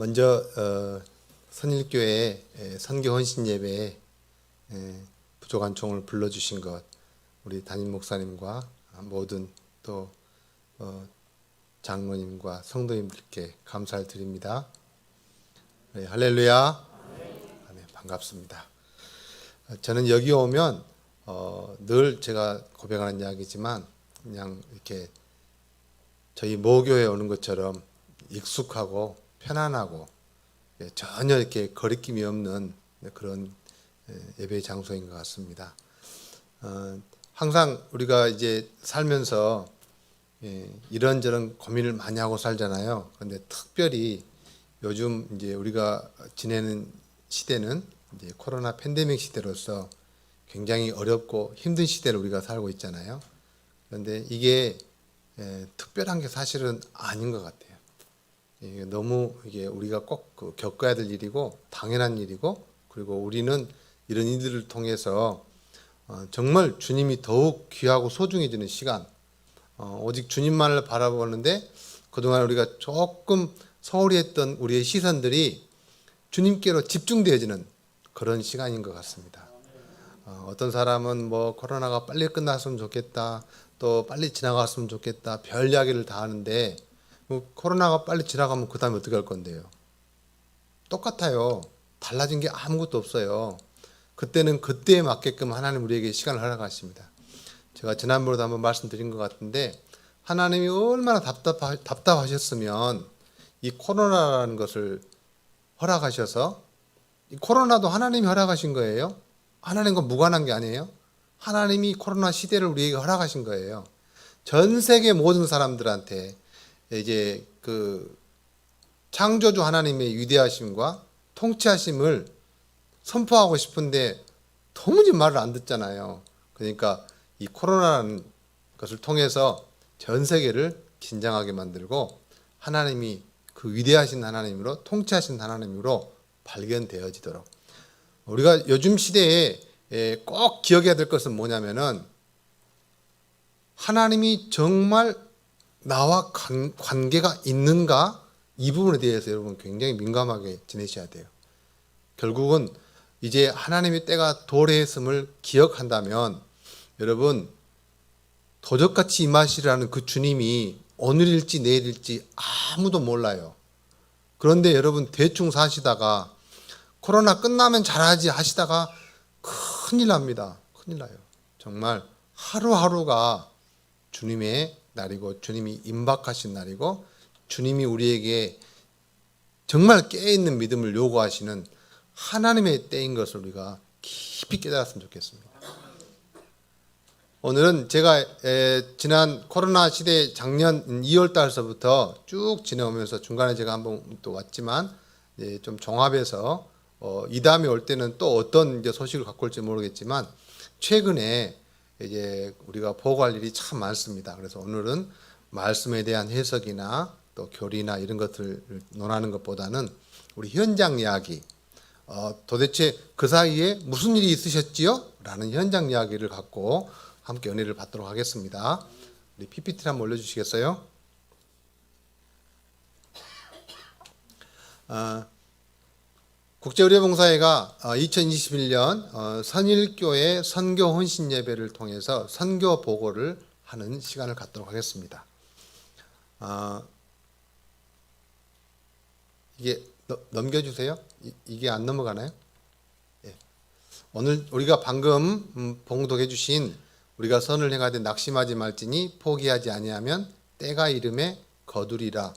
먼저 선일교회 선교 헌신 예배에 부족한 종을 불러주신 것, 우리 담임 목사님과 모든 또 장로님과 성도님들께 감사를 드립니다. 네, 할렐루야. 네, 반갑습니다. 저는 여기 오면 늘 제가 고백하는 이야기지만 그냥 이렇게 저희 모교에 오는 것처럼 익숙하고 편안하고 전혀 이렇게 거리낌이 없는 그런 예배 장소인 것 같습니다. 항상 우리가 이제 살면서 이런저런 고민을 많이 하고 살잖아요. 그런데 특별히 요즘 이제 우리가 지내는 시대는 이제 코로나 팬데믹 시대로서 굉장히 어렵고 힘든 시대를 우리가 살고 있잖아요. 그런데 이게 특별한 게 사실은 아닌 것 같아요. 너무 이게 우리가 꼭 겪어야 될 일이고 당연한 일이고, 그리고 우리는 이런 일들을 통해서 정말 주님이 더욱 귀하고 소중해지는 시간, 오직 주님만을 바라보는데 그동안 우리가 조금 소홀히 했던 우리의 시선들이 주님께로 집중되어지는 그런 시간인 것 같습니다. 어떤 사람은 뭐 코로나가 빨리 끝났으면 좋겠다, 또 빨리 지나갔으면 좋겠다, 별 이야기를 다 하는데 코로나가 빨리 지나가면 그 다음에 어떻게 할 건데요? 똑같아요. 달라진 게 아무것도 없어요. 그때는 그때에 맞게끔 하나님 우리에게 시간을 허락하십니다. 제가 지난번에도 한번 말씀드린 것 같은데, 하나님이 얼마나 답답하셨으면 이 코로나라는 것을 허락하셔서, 이 코로나도 하나님이 허락하신 거예요. 하나님과 무관한 게 아니에요. 하나님이 코로나 시대를 우리에게 허락하신 거예요. 전 세계 모든 사람들한테 이제 그 창조주 하나님의 위대하심과 통치하심을 선포하고 싶은데 도무지 말을 안 듣잖아요. 그러니까 이 코로나라는 것을 통해서 전 세계를 긴장하게 만들고 하나님이 그 위대하신 하나님으로, 통치하신 하나님으로 발견되어지도록, 우리가 요즘 시대에 꼭 기억해야 될 것은 뭐냐면은, 하나님이 정말 나와 관계가 있는가, 이 부분에 대해서 여러분 굉장히 민감하게 지내셔야 돼요. 결국은 이제 하나님의 때가 도래했음을 기억한다면, 여러분 도적같이 임하시라는 그 주님이 오늘일지 내일일지 아무도 몰라요. 그런데 여러분 대충 사시다가 코로나 끝나면 잘하지 하시다가 큰일 납니다. 큰일 나요. 정말 하루하루가 주님의 날이고, 주님이 임박하신 날이고, 주님이 우리에게 정말 깨어있는 믿음을 요구하시는 하나님의 때인 것을 우리가 깊이 깨달았으면 좋겠습니다. 오늘은 제가 지난 코로나 시대 작년 2월 달서부터 쭉 지내오면서 중간에 제가 한번 또 왔지만 좀 종합해서 이 다음에 올 때는 또 어떤 이제 소식을 갖고 올지 모르겠지만, 최근에 이제 우리가 보고할 일이 참 많습니다. 그래서 오늘은 말씀에 대한 해석이나 또 교리나 이런 것들을 논하는 것보다는 우리 현장 이야기, 도대체 그 사이에 무슨 일이 있으셨지요? 라는 현장 이야기를 갖고 함께 은혜를 받도록 하겠습니다. 우리 PPT 한번 올려주시겠어요? 국제의료봉사회가 2021년 선일교회 선교 헌신 예배를 통해서 선교 보고를 하는 시간을 갖도록 하겠습니다. 이게 넘겨주세요. 이게 안 넘어가나요? 예. 오늘 우리가 방금 봉독해 주신 우리가 선을 행하되 낙심하지 말지니 포기하지 아니하면 때가 이름에 거두리라.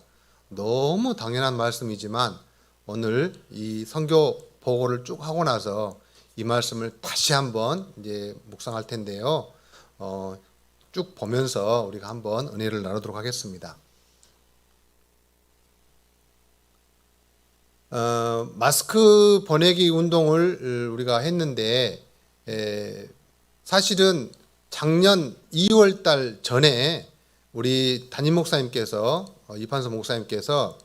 너무 당연한 말씀이지만 오늘 이 선교 보고를 쭉 하고 나서 이 말씀을 다시 한번 이제 묵상할 텐데요. 쭉 보면서 우리가 한번 은혜를 나누도록 하겠습니다. 마스크 보내기 운동을 우리가 했는데 사실은 작년 2월 달 전에 우리 담임 목사님께서, 이판서 목사님께서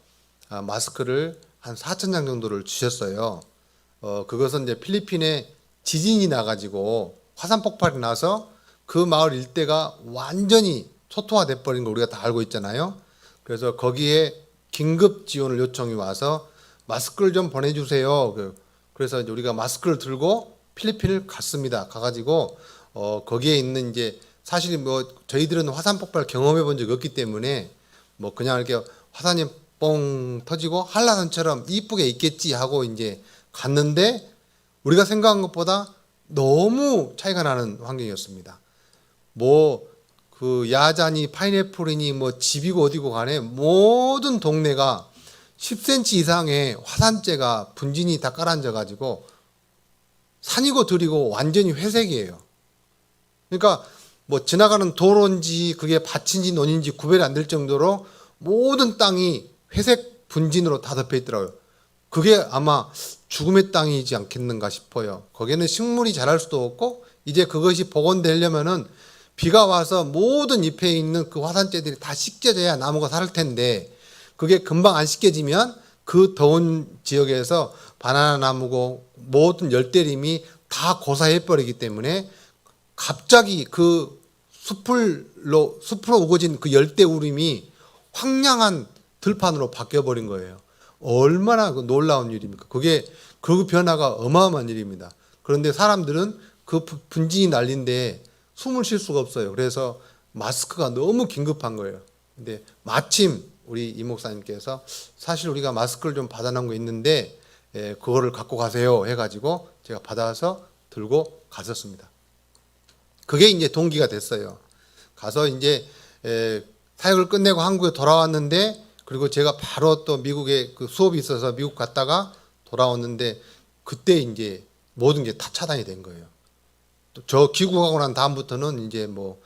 마스크를 한 4,000장 정도를 주셨어요. 그것은 이제 필리핀에 지진이 나가지고 화산 폭발이 나서 그 마을 일대가 완전히 초토화돼 버린 거 우리가 다 알고 있잖아요. 그래서 거기에 긴급 지원을 요청이 와서 마스크를 좀 보내주세요. 그래서 이제 우리가 마스크를 들고 필리핀을 갔습니다. 가가지고 거기에 있는 이제 사실 뭐 저희들은 화산 폭발 경험해 본 적이 없기 때문에 뭐 그냥 이렇게 화산이 뻥 터지고 한라산처럼 이쁘게 있겠지 하고 이제 갔는데 우리가 생각한 것보다 너무 차이가 나는 환경이었습니다. 뭐 그 야자니 파인애플이니 뭐 집이고 어디고 간에 모든 동네가 10cm 이상의 화산재가 분진이 다 깔아앉아 가지고 산이고 들이고 완전히 회색이에요. 그러니까 뭐 지나가는 도로인지 그게 밭인지 논인지 구별이 안 될 정도로 모든 땅이 회색 분진으로 다 덮여 있더라고요. 그게 아마 죽음의 땅이지 않겠는가 싶어요. 거기는 식물이 자랄 수도 없고 이제 그것이 복원되려면은 비가 와서 모든 잎에 있는 그 화산재들이 다 씻겨져야 나무가 살 텐데 그게 금방 안 씻겨지면 그 더운 지역에서 바나나 나무고 모든 열대림이 다 고사해 버리기 때문에 갑자기 그 숲으로 우거진 그 열대 우림이 황량한 들판으로 바뀌어 버린 거예요. 얼마나 그 놀라운 일입니까? 그게 그 변화가 어마어마한 일입니다. 그런데 사람들은 그 분진이 날린데 숨을 쉴 수가 없어요. 그래서 마스크가 너무 긴급한 거예요. 근데 마침 우리 이 목사님께서 사실 우리가 마스크를 좀 받아놓은 거 있는데 그거를 갖고 가세요 해가지고 제가 받아서 들고 갔었습니다. 그게 이제 동기가 됐어요. 가서 이제 사역을 끝내고 한국에 돌아왔는데 그리고 제가 바로 또 미국에 그 수업이 있어서 미국 갔다가 돌아왔는데 그때 이제 모든 게 다 차단이 된 거예요. 저 귀국하고 난 다음부터는 이제 뭐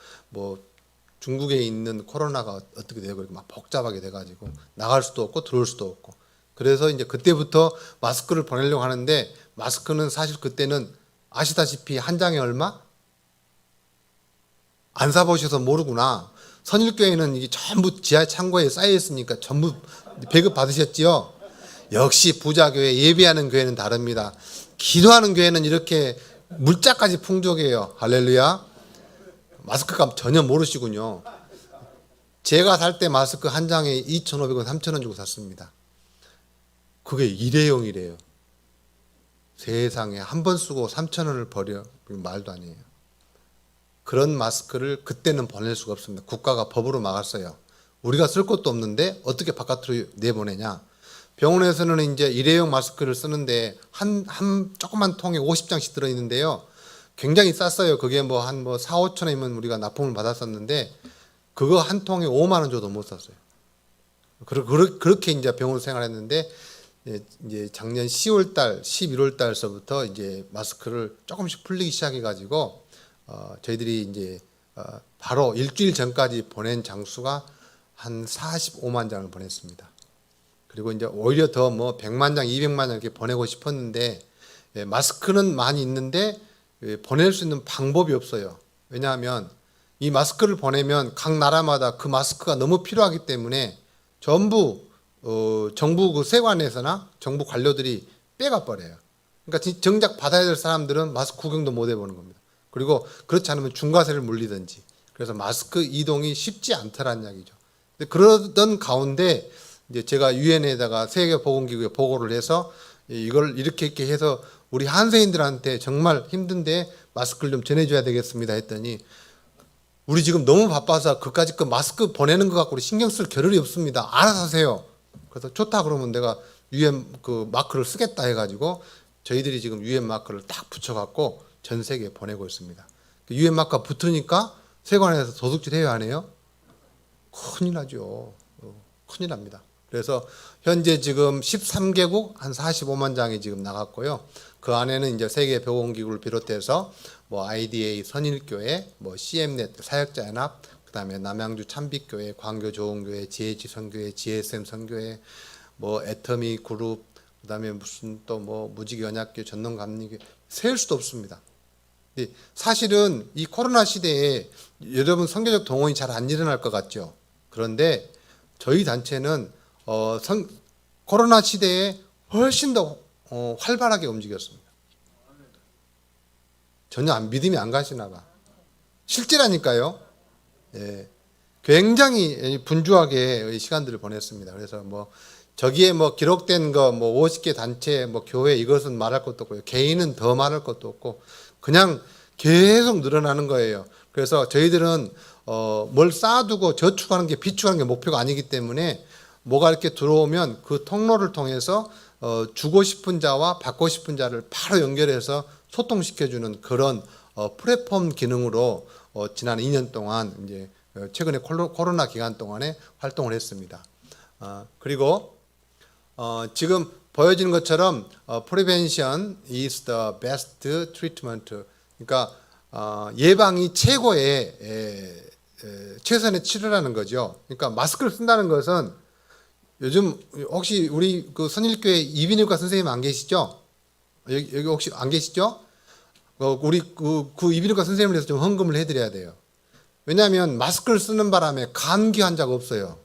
중국에 있는 코로나가 어떻게 되고 이렇게 막 복잡하게 돼가지고 나갈 수도 없고 들어올 수도 없고 그래서 이제 그때부터 마스크를 보내려고 하는데 마스크는 사실 그때는 아시다시피 한 장에 얼마? 안 사보셔서 모르구나. 선일교회는 이게 전부 지하 창고에 쌓여 있으니까 전부 배급 받으셨지요. 역시 부자교회 예배하는 교회는 다릅니다. 기도하는 교회는 이렇게 물자까지 풍족해요. 할렐루야. 마스크값 전혀 모르시군요. 제가 살 때 마스크 한 장에 2,500원, 3,000원 주고 샀습니다. 그게 일회용이래요. 세상에 한 번 쓰고 3,000원을 버려. 말도 아니에요. 그런 마스크를 그때는 보낼 수가 없습니다. 국가가 법으로 막았어요. 우리가 쓸 것도 없는데 어떻게 바깥으로 내보내냐. 병원에서는 이제 일회용 마스크를 쓰는데 한 조그만 통에 50장씩 들어있는데요. 굉장히 쌌어요. 그게 뭐 한 4, 5천 원이면 우리가 납품을 받았었는데 그거 한 통에 5만 원 줘도 못 샀어요. 그렇게 이제 병원을 생활했는데 이제 작년 10월 달, 11월 달서부터 이제 마스크를 조금씩 풀리기 시작해가지고 저희들이 이제 바로 일주일 전까지 보낸 장수가 한 45만 장을 보냈습니다. 그리고 이제 오히려 더 뭐 100만 장, 200만 장 이렇게 보내고 싶었는데 마스크는 많이 있는데 보낼 수 있는 방법이 없어요. 왜냐하면 이 마스크를 보내면 각 나라마다 그 마스크가 너무 필요하기 때문에 전부 정부 그 세관에서나 정부 관료들이 빼가 버려요. 그러니까 정작 받아야 될 사람들은 마스크 구경도 못 해보는 겁니다. 그리고 그렇지 않으면 중과세를 물리든지. 그래서 마스크 이동이 쉽지 않더란 이야기죠. 근데 그러던 가운데 이제 제가 유엔에다가 세계보건기구에 보고를 해서 이걸 이렇게 해서 우리 한세인들한테 정말 힘든데 마스크를 좀 전해줘야 되겠습니다 했더니 우리 지금 너무 바빠서 그까짓 그 마스크 보내는 거 갖고 우리 신경 쓸 겨를이 없습니다. 알아서 하세요. 그래서 좋다 그러면 내가 유엔 그 마크를 쓰겠다 해가지고 저희들이 지금 유엔 마크를 딱 붙여갖고 전 세계에 보내고 있습니다. 유엔 마크가 붙으니까 세관에서 도둑질 해야 하네요. 큰일 나죠. 큰일 납니다. 그래서 현재 지금 13개국 한 45만 장이 지금 나갔고요. 그 안에는 이제 세계보건기구를 비롯해서 뭐 IDA 선일교회, 뭐 CM넷 사역자연합, 그다음에 남양주 참빛교회, 광교조은교회, GH 선교회, GSM 선교회, 뭐 애터미 그룹, 그다음에 무슨 또 뭐 무지개언약교, 전농감리교 셀 수도 없습니다. 사실은 이 코로나 시대에 여러분 선교적 동원이 잘 안 일어날 것 같죠. 그런데 저희 단체는 코로나 시대에 훨씬 더 활발하게 움직였습니다. 전혀 믿음이 안 가시나 봐. 실제라니까요. 예. 굉장히 분주하게 시간들을 보냈습니다. 그래서 뭐 저기에 뭐 기록된 거 뭐 50개 단체 뭐 교회 이것은 말할 것도 없고요. 개인은 더 말할 것도 없고 그냥 계속 늘어나는 거예요. 그래서 저희들은 뭘 쌓아두고 저축하는 게 비축하는 게 목표가 아니기 때문에 뭐가 이렇게 들어오면 그 통로를 통해서 주고 싶은 자와 받고 싶은 자를 바로 연결해서 소통시켜주는 그런 플랫폼 기능으로 지난 2년 동안 이제 최근에 코로나 기간 동안에 활동을 했습니다. 그리고 지금 보여지는 것처럼 prevention is the best treatment. 그러니까 예방이 최고의 최선의 치료라는 거죠. 그러니까 마스크를 쓴다는 것은 요즘 혹시 우리 그 선일교회 이비인후과 선생님 안 계시죠? 여기 혹시 안 계시죠? 우리 그 이비인후과 선생님을 위해서 좀 헌금을 해드려야 돼요. 왜냐하면 마스크를 쓰는 바람에 감기 환자가 없어요.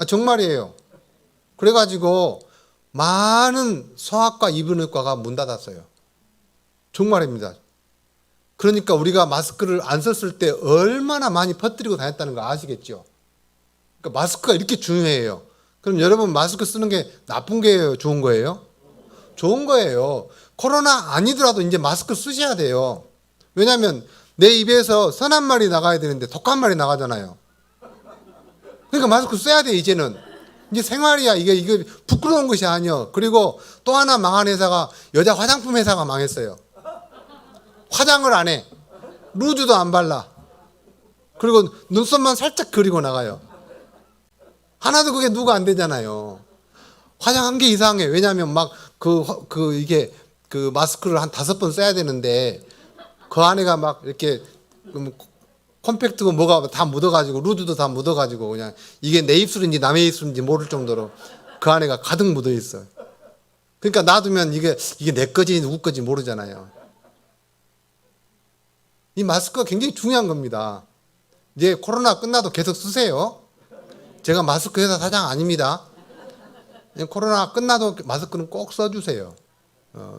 정말이에요. 그래가지고 많은 소아과 이비인후과가 문 닫았어요. 정말입니다. 그러니까 우리가 마스크를 안 썼을 때 얼마나 많이 퍼뜨리고 다녔다는 거 아시겠죠? 그러니까 마스크가 이렇게 중요해요. 그럼 여러분 마스크 쓰는 게 나쁜 거예요? 좋은 거예요? 좋은 거예요. 코로나 아니더라도 이제 마스크 쓰셔야 돼요. 왜냐하면 내 입에서 선한 말이 나가야 되는데 독한 말이 나가잖아요. 그러니까 마스크 써야 돼 이제는. 이제 생활이야. 이게 부끄러운 것이 아니요. 그리고 또 하나 망한 회사가 여자 화장품 회사가 망했어요. 화장을 안 해. 루즈도 안 발라. 그리고 눈썹만 살짝 그리고 나가요. 하나도 그게 누가 안 되잖아요. 화장한 게 이상해. 왜냐하면 막 이게 그 마스크를 한 5번 써야 되는데 그 안에가 막 이렇게 컴팩트고 뭐가 다 묻어가지고 루즈도 다 묻어가지고 그냥 이게 내 입술인지 남의 입술인지 모를 정도로 그 안에가 가득 묻어 있어요. 그러니까 놔두면 이게 내 거지 누구 거지 모르잖아요. 이 마스크가 굉장히 중요한 겁니다. 이제 코로나 끝나도 계속 쓰세요. 제가 마스크 회사 사장 아닙니다. 코로나 끝나도 마스크는 꼭 써주세요.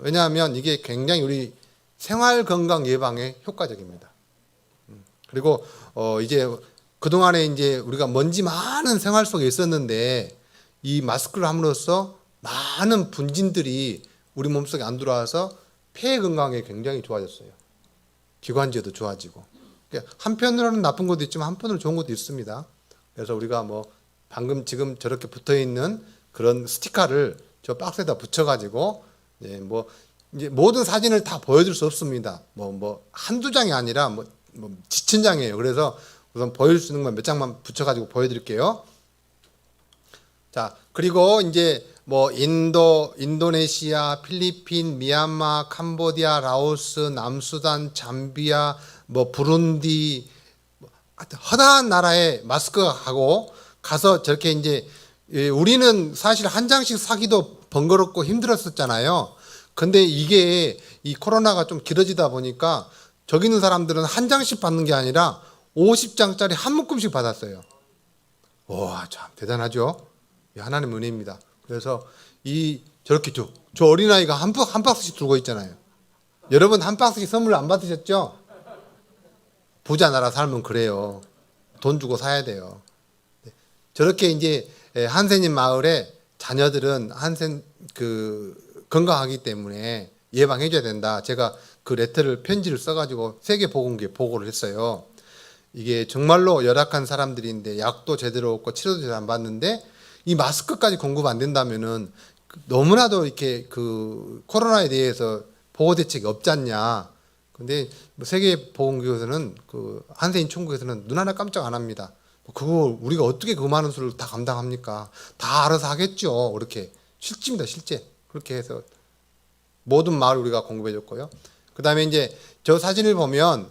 왜냐하면 이게 굉장히 우리 생활 건강 예방에 효과적입니다. 그리고 이제 그동안에 이제 우리가 먼지 많은 생활 속에 있었는데 이 마스크를 함으로써 많은 분진들이 우리 몸속에 안 들어와서 폐 건강에 굉장히 좋아졌어요. 기관지도 좋아지고. 한편으로는 나쁜 것도 있지만 한편으로는 좋은 것도 있습니다. 그래서 우리가 뭐 방금 지금 저렇게 붙어 있는 그런 스티커를 저 박스에다 붙여가지고 뭐 이제 모든 사진을 다 보여줄 수 없습니다. 뭐 한두 장이 아니라 뭐 지천 장이에요. 그래서 우선 보여줄 수 있는 건 몇 장만 붙여가지고 보여드릴게요. 자, 그리고 이제 뭐 인도네시아, 필리핀, 미얀마, 캄보디아, 라오스, 남수단, 잠비아, 뭐 부룬디, 허다한 나라에 마스크가 가고 가서 저렇게 이제 우리는 사실 한 장씩 사기도 번거롭고 힘들었었잖아요. 근데 이게 이 코로나가 좀 길어지다 보니까 저기 있는 사람들은 한 장씩 받는 게 아니라 50장짜리 한 묶음씩 받았어요. 와, 참 대단하죠. 하나님의 은혜입니다. 그래서 저렇게 저 어린아이가 한 박스씩 들고 있잖아요. 여러분 한 박스씩 선물 안 받으셨죠? 부자 나라 살면 그래요. 돈 주고 사야 돼요. 저렇게 이제 한센인 마을에 자녀들은 한센 건강하기 때문에 예방해줘야 된다. 제가 그 레터를 편지를 써가지고 세계보건기에 보고를 했어요. 이게 정말로 열악한 사람들인데 약도 제대로 없고 치료도 제대로 안 받는데 이 마스크까지 공급 안 된다면은 너무나도 이렇게 그 코로나에 대해서 보호 대책이 없지 않냐. 근데 세계보건기구에서는 그 한센인 총국에서는 눈 하나 깜짝 안 합니다. 그거 우리가 어떻게 그 많은 수를 다 감당합니까? 다 알아서 하겠죠. 그렇게 실제입니다, 실제. 그렇게 해서 모든 마을 우리가 공급해줬고요. 그 다음에 이제 저 사진을 보면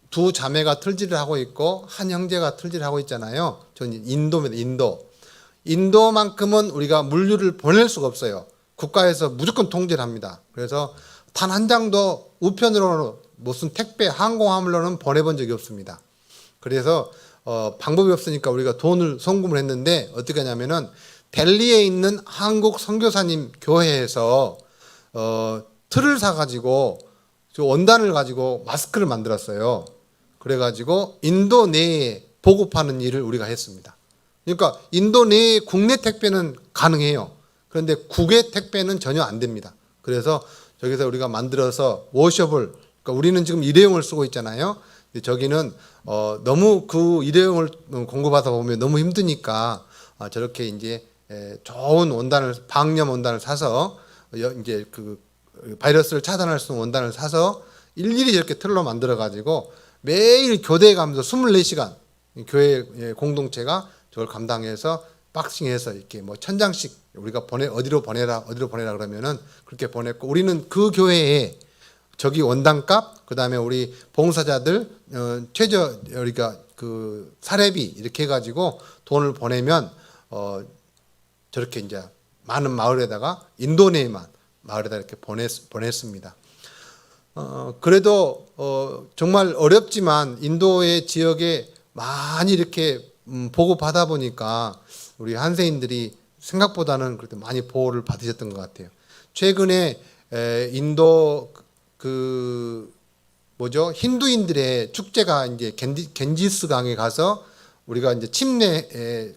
두 자매가 틀질을 하고 있고 한 형제가 틀질을 하고 있잖아요. 저는 인도입니다. 인도만큼은 우리가 물류를 보낼 수가 없어요. 국가에서 무조건 통제를 합니다. 그래서 단 한 장도 우편으로 무슨 택배 항공화물로는 보내본 적이 없습니다. 그래서 방법이 없으니까 우리가 돈을 송금을 했는데 어떻게 하냐면은 델리에 있는 한국 선교사님 교회에서 틀을 사가지고 원단을 가지고 마스크를 만들었어요. 그래가지고 인도 내에 보급하는 일을 우리가 했습니다. 그러니까 인도 내 국내 택배는 가능해요. 그런데 국외 택배는 전혀 안 됩니다. 그래서 저기서 우리가 만들어서 워셔블, 그러니까 우리는 지금 일회용을 쓰고 있잖아요. 근데 저기는 너무 그 일회용을 공급하다 보면 너무 힘드니까 저렇게 이제 좋은 원단을, 방염 원단을 사서 이제 그 바이러스를 차단할 수 있는 원단을 사서 일일이 저렇게 틀로 만들어 가지고 매일 교대에 가면서 24시간 교회 공동체가 저걸 감당해서 박싱해서 이렇게 뭐 1000장씩 우리가 어디로 보내라 그러면은 그렇게 보냈고, 우리는 그 교회에 저기 원단값, 그다음에 우리 봉사자들 최저 우리가 그 사례비 이렇게 해가지고 돈을 보내면 저렇게 이제 많은 마을에다가 인도 내만 마을에다 이렇게 보냈습니다. 그래도 정말 어렵지만 인도의 지역에 많이 이렇게 보급하다 보니까 우리 한세인들이 생각보다는 그렇게 많이 보호를 받으셨던 것 같아요. 최근에 인도 그 뭐죠? 힌두인들의 축제가 이제 겐지스 강에 가서 우리가 이제 침례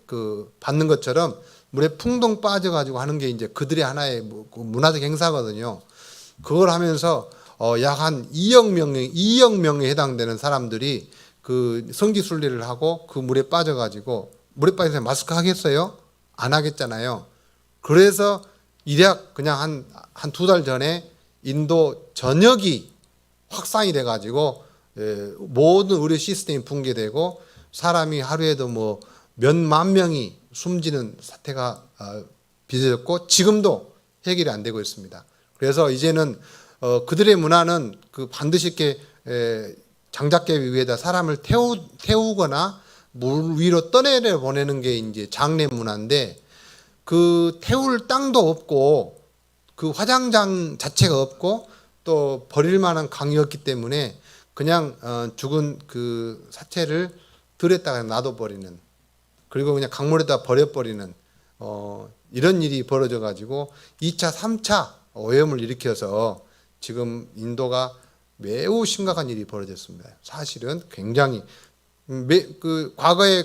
그 받는 것처럼 물에 풍덩 빠져가지고 하는 게 이제 그들의 하나의 문화적 행사거든요. 그걸 하면서 약 한 2억 명에 해당되는 사람들이 그 성지 순례를 하고 그 물에 빠져가지고, 물에 빠져서 마스크 하겠어요? 안 하겠잖아요. 그래서 일약 그냥 한 2달 전에 인도 전역이 확산이 돼가지고 모든 의료 시스템이 붕괴되고 사람이 하루에도 뭐 몇만 명이 숨지는 사태가 빚어졌고 지금도 해결이 안 되고 있습니다. 그래서 이제는 그들의 문화는 그 반드시 이렇게 장작개 위에다 사람을 태우거나 물 위로 떠내려 보내는 게 이제 장례 문화인데, 그 태울 땅도 없고 그 화장장 자체가 없고 또 버릴 만한 강이었기 때문에 그냥 죽은 그 사체를 들에다가 놔둬버리는, 그리고 그냥 강물에다 버려버리는 이런 일이 벌어져 가지고 2차, 3차 오염을 일으켜서 지금 인도가 매우 심각한 일이 벌어졌습니다. 사실은 굉장히 그 과거에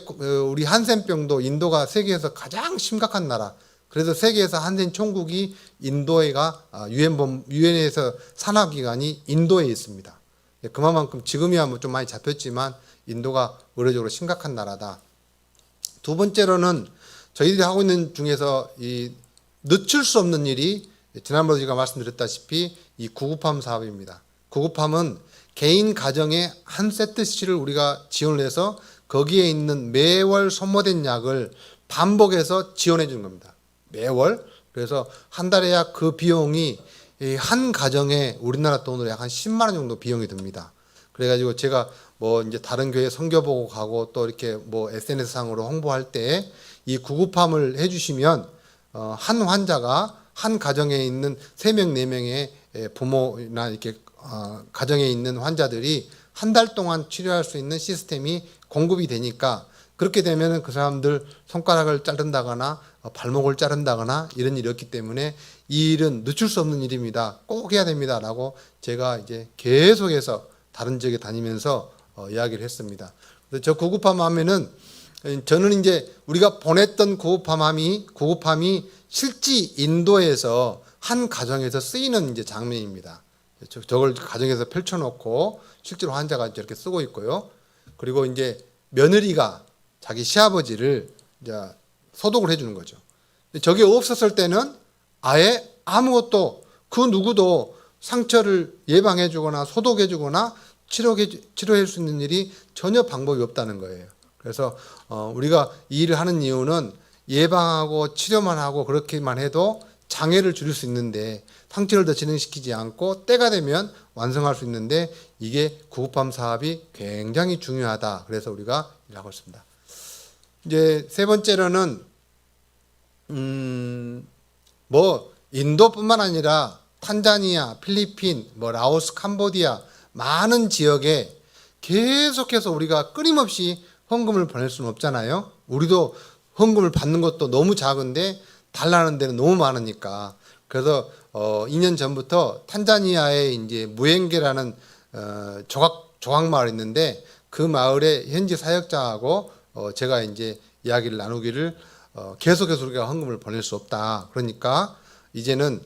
우리 한센병도 인도가 세계에서 가장 심각한 나라. 그래서 세계에서 한센 총국이 인도에가 유엔에서 산하기관이 인도에 있습니다. 그만큼 지금이야 뭐 좀 많이 잡혔지만 인도가 의료적으로 심각한 나라다. 두 번째로는 저희들이 하고 있는 중에서 이 늦출 수 없는 일이 지난번에 제가 말씀드렸다시피 이 구급함 사업입니다. 구급함은 개인 가정에 한 세트씩을 우리가 지원을 해서 거기에 있는 매월 소모된 약을 반복해서 지원해 주는 겁니다. 매월. 그래서 한 달에 약 그 비용이 한 가정에 우리나라 돈으로 약 한 10만 원 정도 비용이 듭니다. 그래가지고 제가 뭐 이제 다른 교회 선교 보고 가고 또 이렇게 뭐 SNS 상으로 홍보할 때 이 구급함을 해주시면 한 환자가 한 가정에 있는 3명, 4명의 부모나 이렇게 가정에 있는 환자들이 한 달 동안 치료할 수 있는 시스템이 공급이 되니까, 그렇게 되면 그 사람들 손가락을 자른다거나 발목을 자른다거나 이런 일이 없기 때문에 이 일은 늦출 수 없는 일입니다. 꼭 해야 됩니다라고 제가 이제 계속해서 다른 지역에 다니면서 이야기를 했습니다. 그래서 저 구급함 하면은 저는 이제 우리가 보냈던 구급함이 실제 인도에서 한 가정에서 쓰이는 이제 장면입니다. 저걸 가정에서 펼쳐놓고 실제로 환자가 이렇게 쓰고 있고요. 그리고 이제 며느리가 자기 시아버지를 이제 소독을 해주는 거죠. 저게 없었을 때는 아예 아무것도 그 누구도 상처를 예방해주거나 소독해주거나 치료할 수 있는 일이 전혀 방법이 없다는 거예요. 그래서 우리가 이 일을 하는 이유는 예방하고 치료만 하고 그렇게만 해도 장애를 줄일 수 있는데 상처를 더 진행시키지 않고 때가 되면 완성할 수 있는데, 이게 구급함 사업이 굉장히 중요하다. 그래서 우리가 일하고 있습니다. 이제 세 번째로는 뭐 인도뿐만 아니라 탄자니아, 필리핀, 뭐 라오스, 캄보디아 많은 지역에 계속해서 우리가 끊임없이 헌금을 보낼 수는 없잖아요. 우리도 헌금을 받는 것도 너무 작은데 달라는 데는 너무 많으니까. 그래서 2년 전부터 탄자니아에 이제 무엥게라는 조각 마을이 있는데 그 마을의 현지 사역자하고 제가 이제 이야기를 나누기를 계속해서 우리가 헌금을 보낼 수 없다. 그러니까 이제는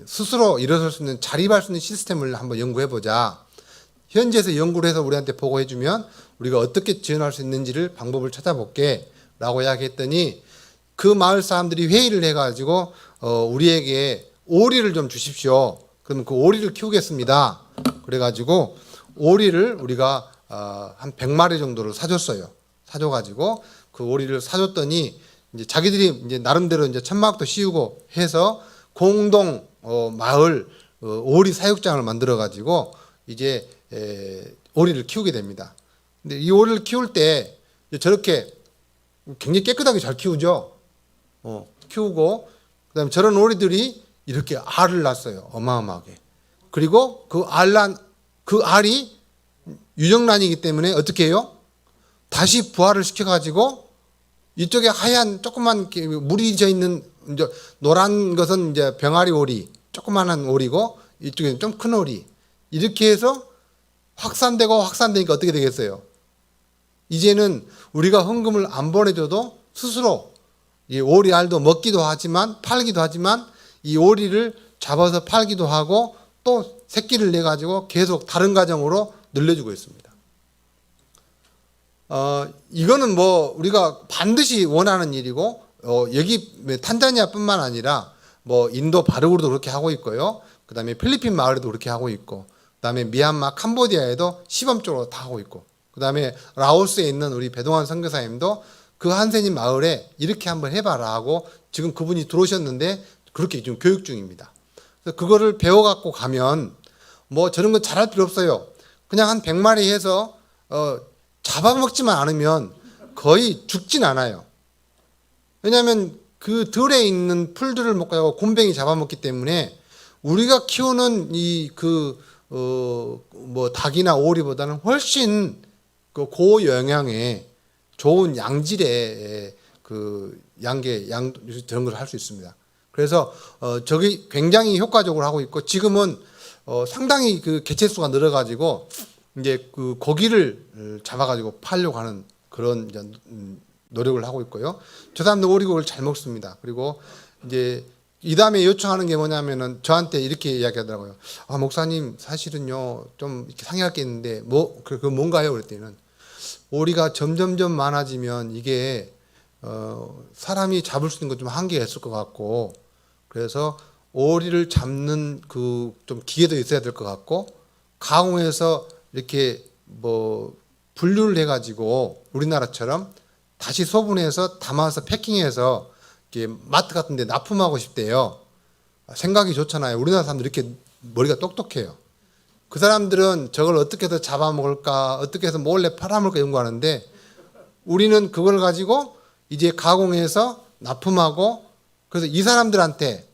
스스로 일어설 수 있는 자립할 수 있는 시스템을 한번 연구해 보자. 현지에서 연구를 해서 우리한테 보고해 주면 우리가 어떻게 지원할 수 있는지를 방법을 찾아볼게 라고 이야기했더니 그 마을 사람들이 회의를 해가지고 우리에게 오리를 좀 주십시오. 그러면 그 오리를 키우겠습니다. 그래가지고 오리를 우리가 한 100마리 정도를 사줬어요. 사줘가지고 그 오리를 사줬더니 이제 자기들이 이제 나름대로 이제 천막도 씌우고 해서 공동 마을 오리 사육장을 만들어가지고 이제 오리를 키우게 됩니다. 근데 이 오리를 키울 때 저렇게 굉장히 깨끗하게 잘 키우죠. 키우고 그다음에 저런 오리들이 이렇게 알을 낳았어요. 어마어마하게. 그리고 그 알이 유정란이기 때문에 어떻게 해요? 다시 부화를 시켜가지고 이쪽에 하얀 조그만 물이 져 있는 이제 노란 것은 이제 병아리 오리, 조그만한 오리고 이쪽에는 좀 큰 오리. 이렇게 해서 확산되니까 어떻게 되겠어요? 이제는 우리가 헌금을 안 보내줘도 스스로 이 오리 알도 먹기도 하지만 팔기도 하지만 이 오리를 잡아서 팔기도 하고 또 새끼를 내 가지고 계속 다른 가정으로 늘려주고 있습니다. 이거는 뭐 우리가 반드시 원하는 일이고 여기 탄자니아뿐만 아니라 뭐 인도 바르구르도 그렇게 하고 있고요. 그다음에 필리핀 마을에도 그렇게 하고 있고, 그다음에 미얀마, 캄보디아에도 시범적으로 다 하고 있고, 그다음에 라오스에 있는 우리 배동환 선교사님도 그 한센인 마을에 이렇게 한번 해봐라 하고 지금 그분이 들어오셨는데 그렇게 지금 교육 중입니다. 그래서 그거를 배워갖고 가면 뭐 저런 건 잘할 필요 없어요. 그냥 한 100마리 해서 잡아먹지만 않으면 거의 죽진 않아요. 왜냐하면 그 들에 있는 풀들을 먹고 곰뱅이 잡아먹기 때문에 우리가 키우는 뭐 닭이나 오리보다는 훨씬 그 고영양의 좋은 양질의 그 양 저런 걸 할 수 있습니다. 그래서 저기 굉장히 효과적으로 하고 있고 지금은 상당히 그 개체수가 늘어가지고 이제 그 고기를 잡아가지고 팔려고 하는 그런 이제 노력을 하고 있고요. 저 사람들 오리고기를 잘 먹습니다. 그리고 이제 이 다음에 요청하는 게 뭐냐면은 저한테 이렇게 이야기하더라고요. 목사님 사실은요 좀 이렇게 상의할 게 있는데 그 뭔가요? 그랬더니는 오리가 점점점 많아지면 이게 사람이 잡을 수 있는 건 좀 한계가 있을 것 같고, 그래서 오리를 잡는 그 좀 기계도 있어야 될 것 같고, 가공해서 이렇게 뭐 분류를 해가지고 우리나라처럼 다시 소분해서 담아서 패킹해서 이렇게 마트 같은 데 납품하고 싶대요. 생각이 좋잖아요. 우리나라 사람들 이렇게 머리가 똑똑해요. 그 사람들은 저걸 어떻게 해서 잡아먹을까, 어떻게 해서 몰래 팔아먹을까 연구하는데 우리는 그걸 가지고 이제 가공해서 납품하고, 그래서 이 사람들한테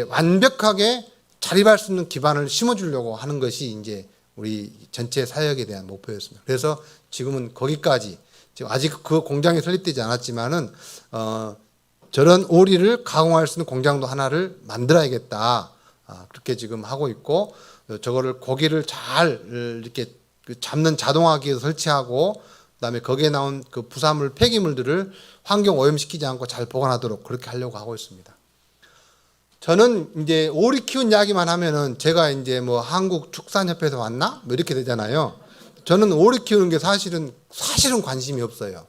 완벽하게 자립할 수 있는 기반을 심어주려고 하는 것이 이제 우리 전체 사역에 대한 목표였습니다. 그래서 지금은 거기까지, 지금 아직 그 공장이 설립되지 않았지만은 저런 오리를 가공할 수 있는 공장도 하나를 만들어야겠다. 그렇게 지금 하고 있고, 저거를 고기를 잘 이렇게 잡는 자동화기에 설치하고, 그다음에 거기에 나온 그 부산물 폐기물들을 환경 오염시키지 않고 잘 보관하도록 그렇게 하려고 하고 있습니다. 저는 이제 오리 키운 이야기만 하면은 제가 이제 뭐 한국축산협회에서 왔나? 뭐 이렇게 되잖아요. 저는 오리 키우는 게 사실은 관심이 없어요.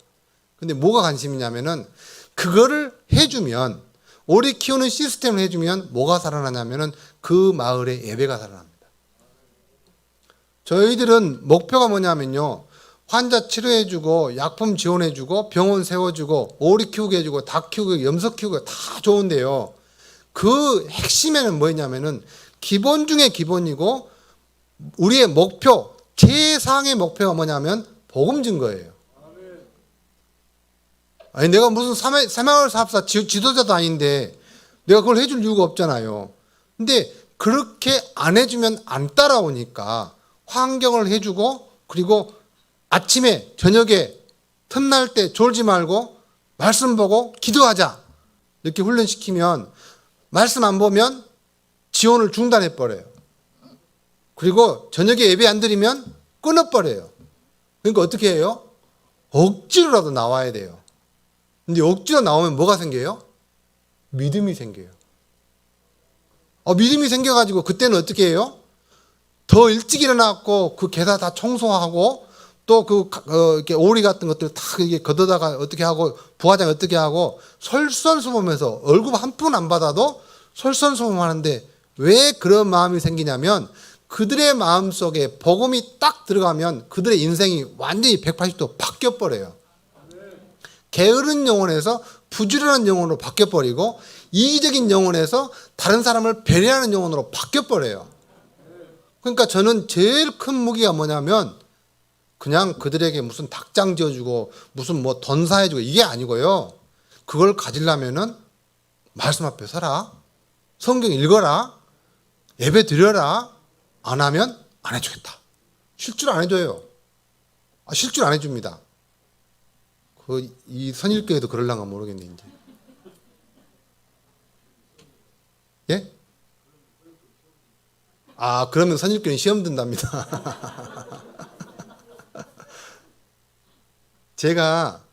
근데 뭐가 관심이냐면은 그거를 해주면, 오리 키우는 시스템을 해주면 뭐가 살아나냐면은 그 마을의 예배가 살아납니다. 저희들은 목표가 뭐냐면요, 환자 치료해주고 약품 지원해주고 병원 세워주고 오리 키우게 해주고 닭 키우고 염소 키우고 다 좋은데요, 그 핵심에는 뭐냐면은 기본 중에 기본이고 우리의 목표, 최상의 목표가 뭐냐면 복음 증거예요. 아니 내가 무슨 새마을 사업사 지도자도 아닌데 내가 그걸 해줄 이유가 없잖아요. 근데 그렇게 안 해주면 안 따라오니까 환경을 해주고, 그리고 아침에 저녁에 틈날 때 졸지 말고 말씀 보고 기도하자 이렇게 훈련시키면 말씀 안 보면 지원을 중단해 버려요. 그리고 저녁에 예배 안 드리면 끊어 버려요. 그러니까 어떻게 해요? 억지로라도 나와야 돼요. 근데 억지로 나오면 뭐가 생겨요? 믿음이 생겨요. 믿음이 생겨가지고 그때는 어떻게 해요? 더 일찍 일어나고 그 계사 다 청소하고 또 이렇게 오리 같은 것들 다 이게 걷어다가 어떻게 하고 부화장 어떻게 하고 솔선수범해서 월급 한 푼 안 받아도 솔선수범하는데 왜 그런 마음이 생기냐면 그들의 마음속에 복음이 딱 들어가면 그들의 인생이 완전히 180도 바뀌어버려요. 게으른 영혼에서 부지런한 영혼으로 바뀌어버리고 이기적인 영혼에서 다른 사람을 배려하는 영혼으로 바뀌어버려요. 그러니까 저는 제일 큰 무기가 뭐냐면 그냥 그들에게 무슨 닭장 지어주고 무슨 뭐 던사해주고 이게 아니고요. 그걸 가지려면은 말씀 앞에 서라. 성경 읽어라. 예배 드려라. 안 하면 안 해주겠다. 실줄 안 해줘요. 실줄 안 해줍니다. 이 선일교회도 그럴랑가 모르겠네 이제. 예? 그러면 선일교회는 시험 든답니다. 제가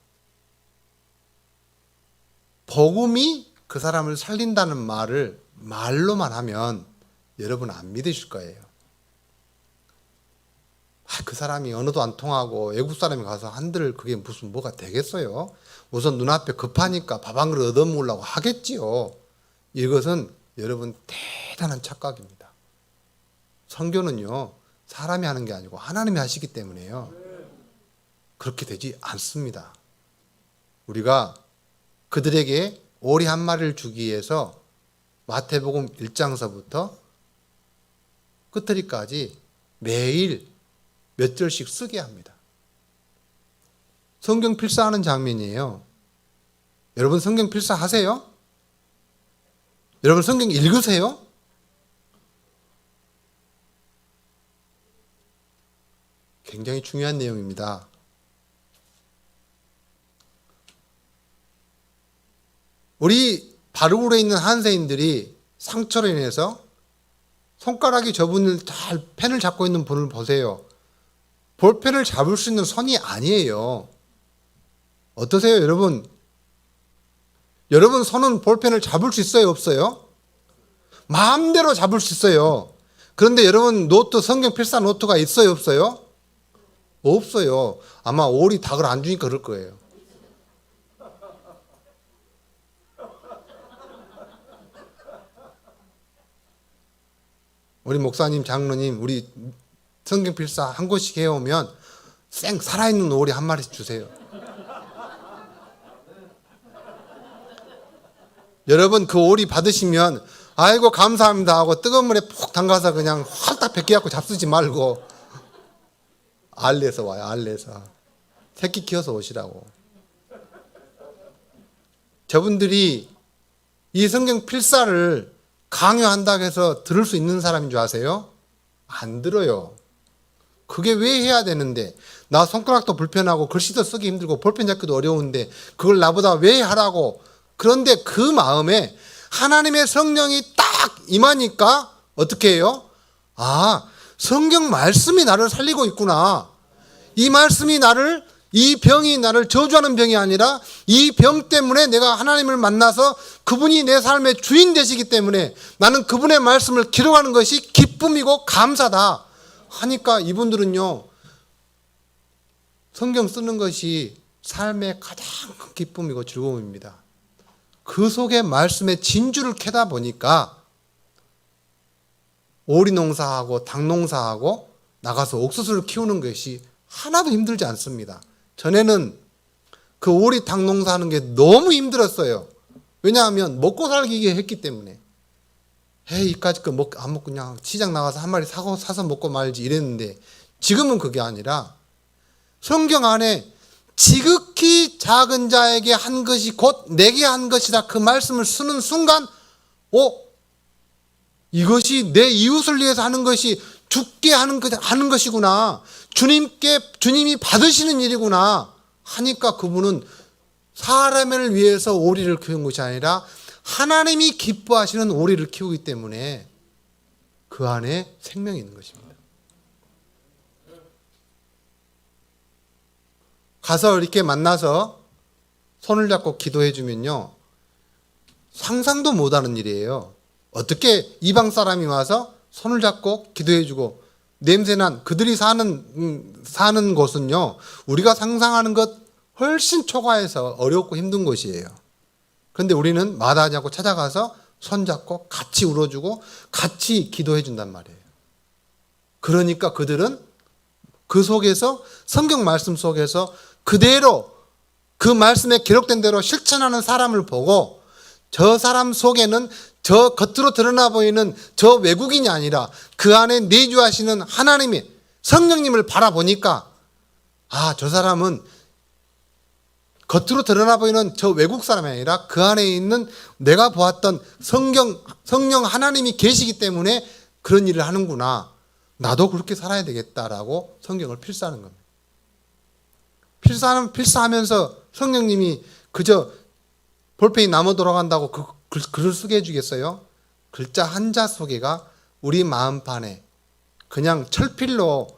복음이 그 사람을 살린다는 말을 말로만 하면 여러분 안 믿으실 거예요. 그 사람이 언어도 안 통하고 외국 사람이 가서 한들 그게 무슨 뭐가 되겠어요? 우선 눈앞에 급하니까 밥 한 그릇 얻어먹으려고 하겠지요. 이것은 여러분 대단한 착각입니다. 선교는요 사람이 하는 게 아니고 하나님이 하시기 때문에요. 그렇게 되지 않습니다. 우리가 그들에게 오리 한 마리를 주기 위해서 마태복음 1장서부터 끝처리까지 매일 몇 절씩 쓰게 합니다. 성경 필사하는 장면이에요. 여러분 성경 필사하세요? 여러분 성경 읽으세요? 굉장히 중요한 내용입니다. 우리 바르굴에 있는 한세인들이 상처로 인해서 손가락이 저분을 잘 펜을 잡고 있는 분을 보세요. 볼펜을 잡을 수 있는 선이 아니에요. 어떠세요, 여러분? 여러분 손은 볼펜을 잡을 수 있어요, 없어요? 마음대로 잡을 수 있어요. 그런데 여러분 노트, 성경 필사 노트가 있어요, 없어요? 없어요. 아마 오리 닭을 안 주니까 그럴 거예요. 우리 목사님, 장로님, 우리 성경 필사 한 곳씩 해오면 살아있는 오리 한 마리씩 주세요. 여러분 그 오리 받으시면 아이고 감사합니다 하고 뜨거운 물에 푹 담가서 그냥 활딱 벗겨갖고 잡수지 말고 알레에서 와요. 알레에서 새끼 키워서 오시라고. 저분들이 이 성경 필사를 강요한다고 해서 들을 수 있는 사람인 줄 아세요? 안 들어요. 그게 왜 해야 되는데, 나 손가락도 불편하고 글씨도 쓰기 힘들고 볼펜 잡기도 어려운데 그걸 나보다 왜 하라고. 그런데 그 마음에 하나님의 성령이 딱 임하니까 어떻게 해요? 성경 말씀이 나를 살리고 있구나. 이 말씀이 이 병이 나를 저주하는 병이 아니라 이 병 때문에 내가 하나님을 만나서 그분이 내 삶의 주인 되시기 때문에 나는 그분의 말씀을 기록하는 것이 기쁨이고 감사다 하니까 이분들은요 성경 쓰는 것이 삶의 가장 큰 기쁨이고 즐거움입니다. 그 속에 말씀의 진주를 캐다 보니까 오리 농사하고 닭 농사하고 나가서 옥수수를 키우는 것이 하나도 힘들지 않습니다. 전에는 그 오리 닭 농사하는 게 너무 힘들었어요. 왜냐하면 먹고 살기 했기 때문에. 이까짓 거 안 먹고 그냥 시장 나가서 한 마리 사서 먹고 말지 이랬는데 지금은 그게 아니라 성경 안에 지극히 작은 자에게 한 것이 곧 내게 한 것이다. 그 말씀을 쓰는 순간 이것이 내 이웃을 위해서 하는 것이 죽게 하는 것이구나. 주님이 받으시는 일이구나 하니까 그분은 사람을 위해서 오리를 키운 것이 아니라 하나님이 기뻐하시는 오리를 키우기 때문에 그 안에 생명이 있는 것입니다. 가서 이렇게 만나서 손을 잡고 기도해 주면요, 상상도 못하는 일이에요. 어떻게 이방 사람이 와서 손을 잡고 기도해 주고, 냄새난 그들이 사는 곳은요, 우리가 상상하는 것 훨씬 초과해서 어렵고 힘든 곳이에요. 그런데 우리는 마다하지 않고 찾아가서 손잡고 같이 울어주고 같이 기도해 준단 말이에요. 그러니까 그들은 그 속에서, 성경 말씀 속에서 그대로 그 말씀에 기록된 대로 실천하는 사람을 보고, 저 사람 속에는 저 겉으로 드러나 보이는 저 외국인이 아니라 그 안에 내주하시는 하나님의 성령님을 바라보니까, 아, 저 사람은 겉으로 드러나 보이는 저 외국 사람이 아니라 그 안에 있는 내가 보았던 성령 하나님이 계시기 때문에 그런 일을 하는구나. 나도 그렇게 살아야 되겠다라고 성경을 필사하는 겁니다. 필사하면서 성령님이 그저 볼펜이 나무 돌아간다고 글을 쓰게 해주겠어요? 글자 한자 속에가 우리 마음판에 그냥 철필로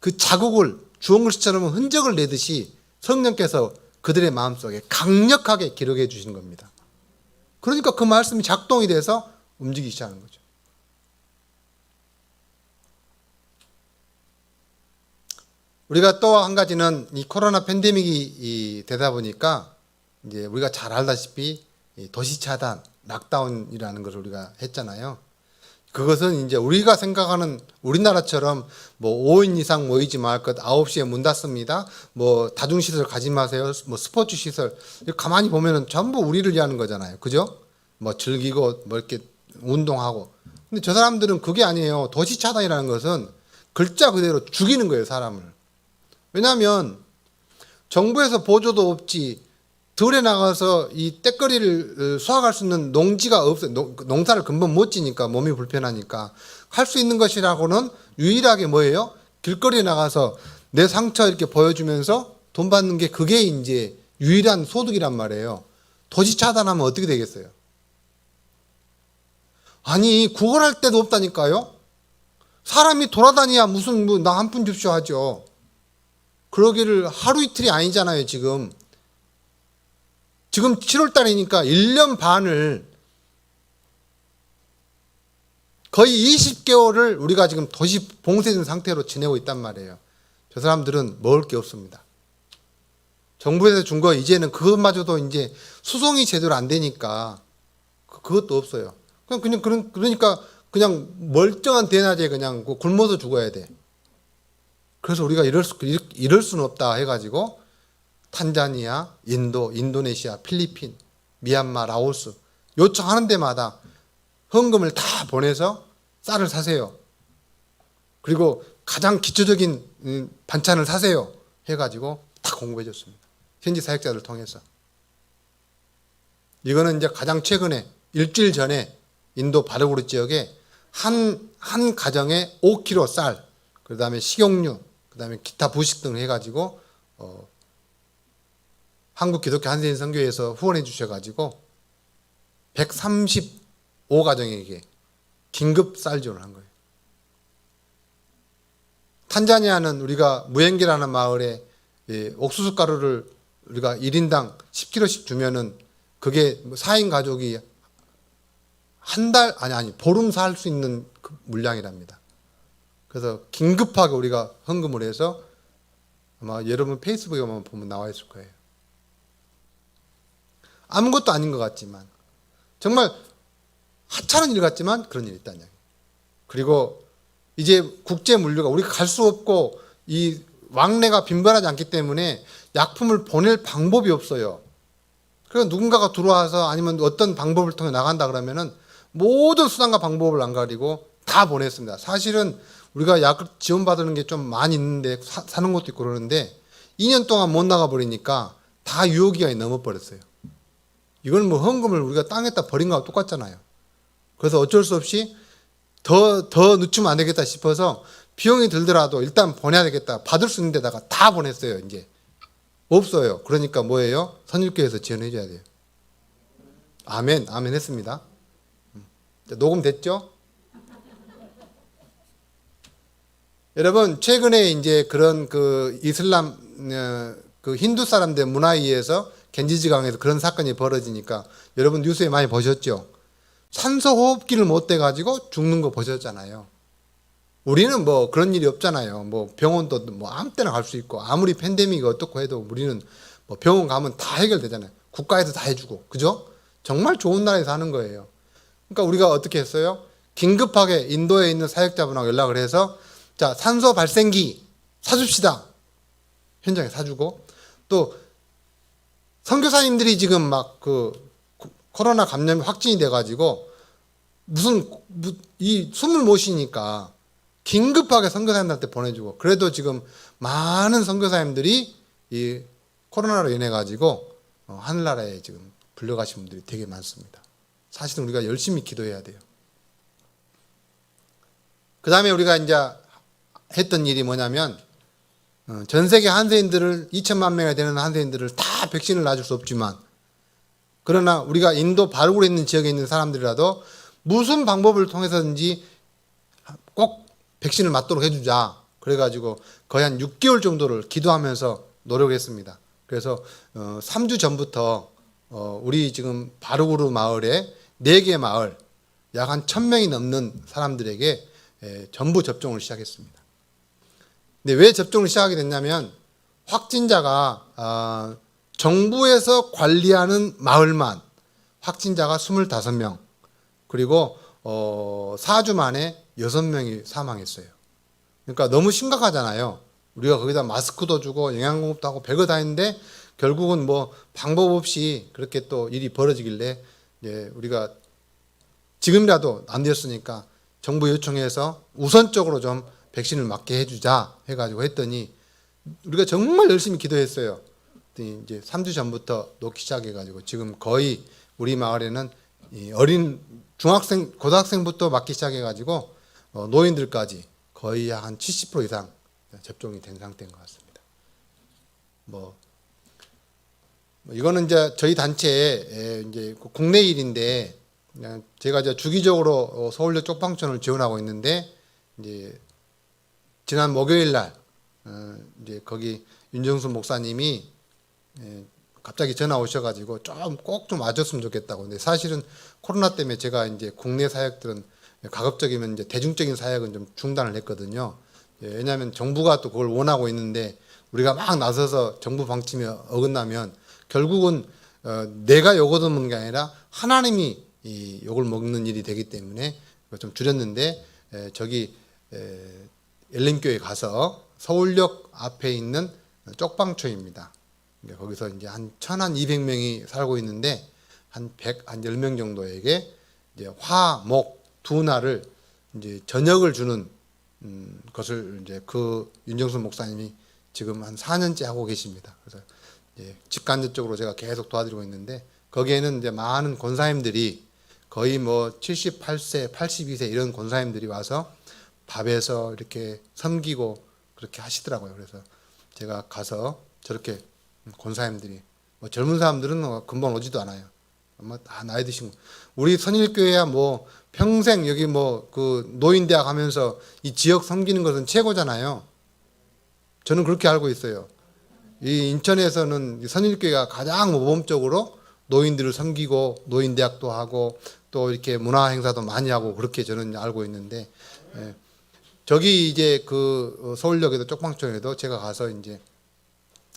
그 자국을 주홍글씨처럼 흔적을 내듯이 성령께서 그들의 마음속에 강력하게 기록해 주시는 겁니다. 그러니까 그 말씀이 작동이 돼서 움직이기 시작하는 거죠. 우리가 또 한 가지는 이 코로나 팬데믹이 되다 보니까 이제 우리가 잘 알다시피 도시 차단, 락다운이라는 것을 우리가 했잖아요. 그것은 이제 우리가 생각하는 우리나라처럼 뭐 5인 이상 모이지 말 것, 9시에 문 닫습니다. 뭐 다중시설 가지 마세요. 뭐 스포츠 시설. 가만히 보면은 전부 우리를 위하는 거잖아요. 그죠? 뭐 즐기고 뭐 이렇게 운동하고. 근데 저 사람들은 그게 아니에요. 도시 차단이라는 것은 글자 그대로 죽이는 거예요, 사람을. 왜냐하면 정부에서 보조도 없지, 들에 나가서 이 떼거리를 수확할 수 있는 농지가 없어요. 농사를 근본 못 지니까, 몸이 불편하니까. 할 수 있는 것이라고는 유일하게 뭐예요? 길거리에 나가서 내 상처 이렇게 보여주면서 돈 받는 게, 그게 이제 유일한 소득이란 말이에요. 도시 차단하면 어떻게 되겠어요? 아니, 구걸할 데도 없다니까요? 사람이 돌아다니야 무슨 뭐 나 한 푼 줍쇼 하죠. 그러기를 하루 이틀이 아니잖아요, 지금. 지금 7월 달이니까 1년 반을, 거의 20개월을 우리가 지금 도시 봉쇄된 상태로 지내고 있단 말이에요. 저 사람들은 먹을 게 없습니다. 정부에서 준 거 이제는 그것마저도 이제 수송이 제대로 안 되니까 그것도 없어요. 그러니까 그냥 멀쩡한 대낮에 그냥 굶어서 죽어야 돼. 그래서 우리가 이럴 수는 없다 해가지고 탄자니아, 인도, 인도네시아, 필리핀, 미얀마, 라오스 요청하는 데마다 헌금을 다 보내서 쌀을 사세요. 그리고 가장 기초적인 반찬을 사세요 해가지고 다 공급해 줬습니다. 현지 사역자들 통해서. 이거는 이제 가장 최근에 일주일 전에 인도 바르구르 지역에 한 가정에 5kg 쌀, 그 다음에 식용유, 그 다음에 기타 부식 등을 해가지고 한국 기독교 한세인 선교회에서 후원해 주셔가지고 135가정에게 긴급 쌀 지원을 한 거예요. 탄자니아는 우리가 무엔게라는 마을에 옥수수 가루를 우리가 1인당 10kg씩 주면은 그게 4인 가족이 한 달, 보름 살 수 있는 그 물량이랍니다. 그래서 긴급하게 우리가 헌금을 해서, 아마 여러분 페이스북에 보면 나와 있을 거예요. 아무것도 아닌 것 같지만, 정말 하찮은 일 같지만 그런 일이 있다는 이야기. 그리고 이제 국제 물류가 우리가 갈 수 없고 이 왕래가 빈번하지 않기 때문에 약품을 보낼 방법이 없어요. 그래서 누군가가 들어와서 아니면 어떤 방법을 통해 나간다 그러면은 모든 수단과 방법을 안 가리고 다 보냈습니다. 사실은 우리가 약 지원받는 게 좀 많이 있는데 사는 것도 있고 그러는데 2년 동안 못 나가버리니까 다 유효기간이 넘어버렸어요. 이건 뭐 헌금을 우리가 땅에다 버린 거하고 똑같잖아요. 그래서 어쩔 수 없이 더 늦추면 안 되겠다 싶어서 비용이 들더라도 일단 보내야 되겠다. 받을 수 있는 데다가 다 보냈어요. 이제 없어요. 그러니까 뭐예요? 선율교회에서 지원해 줘야 돼요. 아멘, 아멘 했습니다. 녹음됐죠? 여러분, 최근에 이제 그런 그 이슬람 그 힌두 사람들 문화에 의해서 겐지스강에서 그런 사건이 벌어지니까 여러분 뉴스에 많이 보셨죠? 산소 호흡기를 못 대 가지고 죽는 거 보셨잖아요. 우리는 뭐 그런 일이 없잖아요. 뭐 병원도 뭐 아무 때나 갈 수 있고 아무리 팬데믹이 어떻고 해도 우리는 뭐 병원 가면 다 해결되잖아요. 국가에서 다 해주고, 그죠? 정말 좋은 나라에 사는 거예요. 그러니까 우리가 어떻게 했어요? 긴급하게 인도에 있는 사역자분하고 연락을 해서 자, 산소 발생기 사줍시다. 현장에 사주고, 또 선교사님들이 지금 막 그 코로나 감염 확진이 돼가지고 이 숨을 못 쉬니까 긴급하게 선교사님들한테 보내주고, 그래도 지금 많은 선교사님들이 이 코로나로 인해 가지고 하늘나라에 지금 불려가신 분들이 되게 많습니다. 사실은 우리가 열심히 기도해야 돼요. 그 다음에 우리가 이제 했던 일이 뭐냐면, 전 세계 한세인들을 2천만 명이 되는 한세인들을 다 백신을 놔줄 수 없지만, 그러나 우리가 인도 발굴에 있는 지역에 있는 사람들이라도 무슨 방법을 통해서든지 꼭 백신을 맞도록 해주자. 그래가지고 거의 한 6개월 정도를 기도하면서 노력했습니다. 그래서 3주 전부터 우리 지금 바르구르 마을에 4개 마을 약 한 1,000명이 넘는 사람들에게 전부 접종을 시작했습니다. 근데 왜 접종을 시작하게 됐냐면, 확진자가 정부에서 관리하는 마을만 확진자가 25명, 그리고 4주 만에 6명이 사망했어요. 그러니까 너무 심각하잖아요. 우리가 거기다 마스크도 주고 영양공급도 하고 별거 다 했는데 결국은 뭐 방법 없이 그렇게 또 일이 벌어지길래, 우리가 지금이라도 안 되었으니까 정부 요청해서 우선적으로 좀 백신을 맞게 해주자 해가지고 했더니 우리가 정말 열심히 기도했어요. 이제 3주 전부터 놓기 시작해가지고 지금 거의 우리 마을에는 어린 중학생, 고등학생부터 맞기 시작해가지고 노인들까지 거의 한 70% 이상 접종이 된 상태인 것 같습니다. 뭐 이거는 이제 저희 단체의 이제 국내 일인데, 제가 이제 주기적으로 서울역 쪽방촌을 지원하고 있는데, 이제 지난 목요일 날 이제 거기 윤정수 목사님이 갑자기 전화 오셔가지고 꼭 좀 와줬으면 좋겠다고. 근데 사실은 코로나 때문에 제가 이제 국내 사역들은 가급적이면 이제 대중적인 사역은 좀 중단을 했거든요. 왜냐하면 정부가 또 그걸 원하고 있는데 우리가 막 나서서 정부 방침에 어긋나면 결국은 내가 욕 얻는 게 아니라 하나님이 이 욕을 먹는 일이 되기 때문에 좀 줄였는데, 저기 엘림교회 가서 서울역 앞에 있는 쪽방촌입니다. 거기서 이제 한 1,200명이 살고 있는데 한 10명 정도에게 이제 화, 목 두 날을 이제 저녁을 주는 것을 이제 그 윤정수 목사님이 지금 한 4년째 하고 계십니다. 그래서 이제 직간접적으로 제가 계속 도와드리고 있는데, 거기에는 이제 많은 권사님들이 거의 뭐 78세, 82세 이런 권사님들이 와서 밥에서 이렇게 섬기고 그렇게 하시더라고요. 그래서 제가 가서 저렇게 권사님들이, 뭐 젊은 사람들은 금방 오지도 않아요. 뭐 다 나이 드신 거. 우리 선일교회야 뭐 평생 여기 뭐 그 노인대학 하면서 이 지역 섬기는 것은 최고잖아요. 저는 그렇게 알고 있어요. 이 인천에서는 선일교회가 가장 모범적으로 노인들을 섬기고 노인대학도 하고 또 이렇게 문화 행사도 많이 하고 그렇게 저는 알고 있는데, 저기 이제 그 서울역에도 쪽방촌에도 제가 가서 이제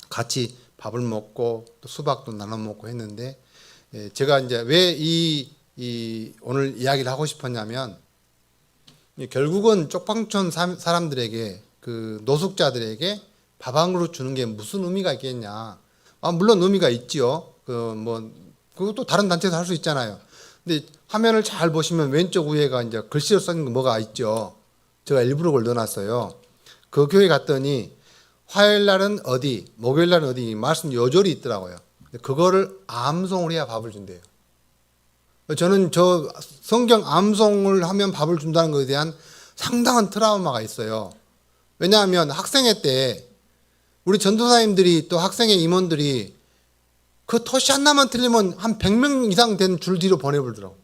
같이 밥을 먹고 또 수박도 나눠 먹고 했는데, 제가 이제 왜 이 오늘 이야기를 하고 싶었냐면, 결국은 쪽방촌 사람들에게, 그 노숙자들에게 밥 한 그릇 주는 게 무슨 의미가 있겠냐. 물론 의미가 있지요. 그것도 다른 단체에서 할 수 있잖아요. 근데 화면을 잘 보시면 왼쪽 위에가 이제 글씨로 쓴 뭐가 있죠. 제가 일부러 그걸 넣어놨어요. 그 교회 갔더니 화요일 날은 어디, 목요일 날은 어디 말씀 요절이 있더라고요. 그거를 암송을 해야 밥을 준대요. 저는 저 성경 암송을 하면 밥을 준다는 것에 대한 상당한 트라우마가 있어요. 왜냐하면 학생회 때 우리 전도사님들이 또 학생회 임원들이 그 토시 하나만 틀리면 한 100명 이상 된 줄 뒤로 보내버리더라고.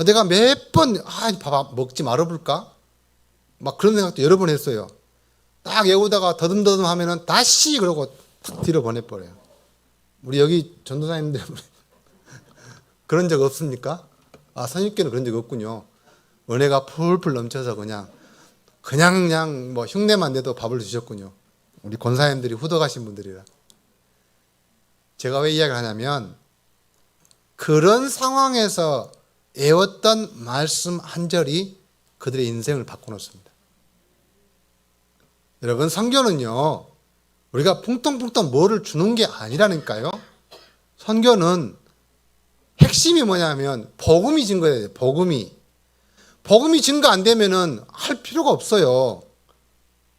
내가 몇 번 밥 먹지 말아볼까? 막 그런 생각도 여러 번 했어요. 딱 외우다가 더듬더듬 하면은 다시 그러고 탁 뒤로 보내버려요. 우리 여기 전도사님들 그런 적 없습니까? 아, 선입교는 그런 적 없군요. 은혜가 풀풀 넘쳐서 그냥 뭐 흉내만 내도 밥을 주셨군요. 우리 권사님들이 후덕하신 분들이라. 제가 왜 이야기를 하냐면 그런 상황에서 외웠던 말씀 한 절이 그들의 인생을 바꿔놓습니다. 여러분, 선교는요, 우리가 풍덩풍덩 뭐를 주는 게 아니라니까요. 선교는 핵심이 뭐냐면 복음이 증거해야 돼요. 복음이 증거 안 되면은 할 필요가 없어요.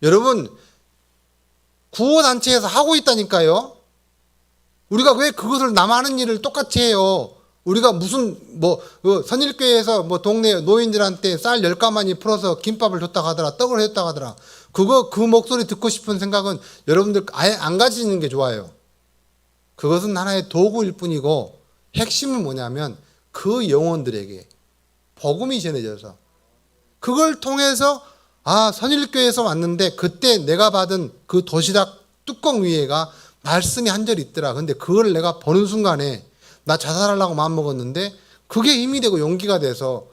여러분, 구호단체에서 하고 있다니까요. 우리가 왜 그것을 남 하는 일을 똑같이 해요? 우리가 무슨 선일교회에서 동네 노인들한테 쌀 10가마니 풀어서 김밥을 줬다 하더라, 떡을 해줬다 하더라. 그 목소리 듣고 싶은 생각은 여러분들 아예 안 가지는 게 좋아요. 그것은 하나의 도구일 뿐이고 핵심은 뭐냐면 그 영혼들에게 복음이 전해져서 그걸 통해서 선일교회에서 왔는데 그때 내가 받은 그 도시락 뚜껑 위에가 말씀이 한 절 있더라. 근데 그걸 내가 보는 순간에 나 자살하려고 마음먹었는데 그게 힘이 되고 용기가 돼서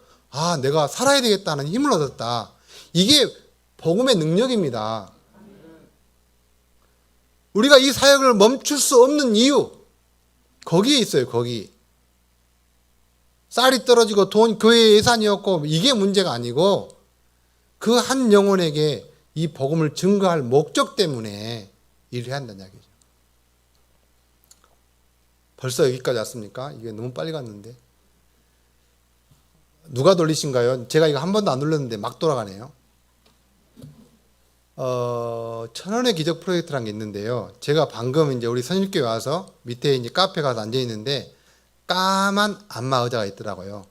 내가 살아야 되겠다는 힘을 얻었다. 이게 복음의 능력입니다. 우리가 이 사역을 멈출 수 없는 이유 거기에 있어요. 거기. 쌀이 떨어지고 교회 예산이 없고 이게 문제가 아니고 그 한 영혼에게 이 복음을 증거할 목적 때문에 일을 해야 한다는 이야기죠. 벌써 여기까지 왔습니까? 이게 너무 빨리 갔는데. 누가 돌리신가요? 제가 이거 한 번도 안 눌렀는데 막 돌아가네요. 1000원의 기적 프로젝트라는 게 있는데요. 제가 방금 이제 우리 선일교회 와서 밑에 이제 카페 가서 앉아 있는데 까만 안마 의자가 있더라고요.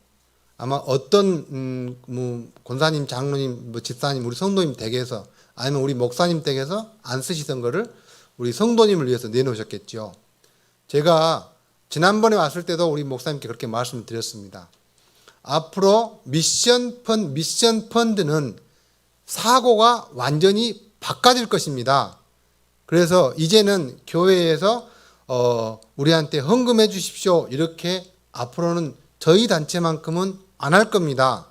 아마 어떤 권사님, 장로님, 집사님, 우리 성도님 댁에서 아니면 우리 목사님 댁에서 안 쓰시던 거를 우리 성도님을 위해서 내놓으셨겠죠. 제가 지난번에 왔을 때도 우리 목사님께 그렇게 말씀을 드렸습니다. 앞으로 미션 펀드는 사고가 완전히 바꿔질 것입니다. 그래서 이제는 교회에서 우리한테 헌금해 주십시오. 이렇게 앞으로는 저희 단체만큼은 안 할 겁니다.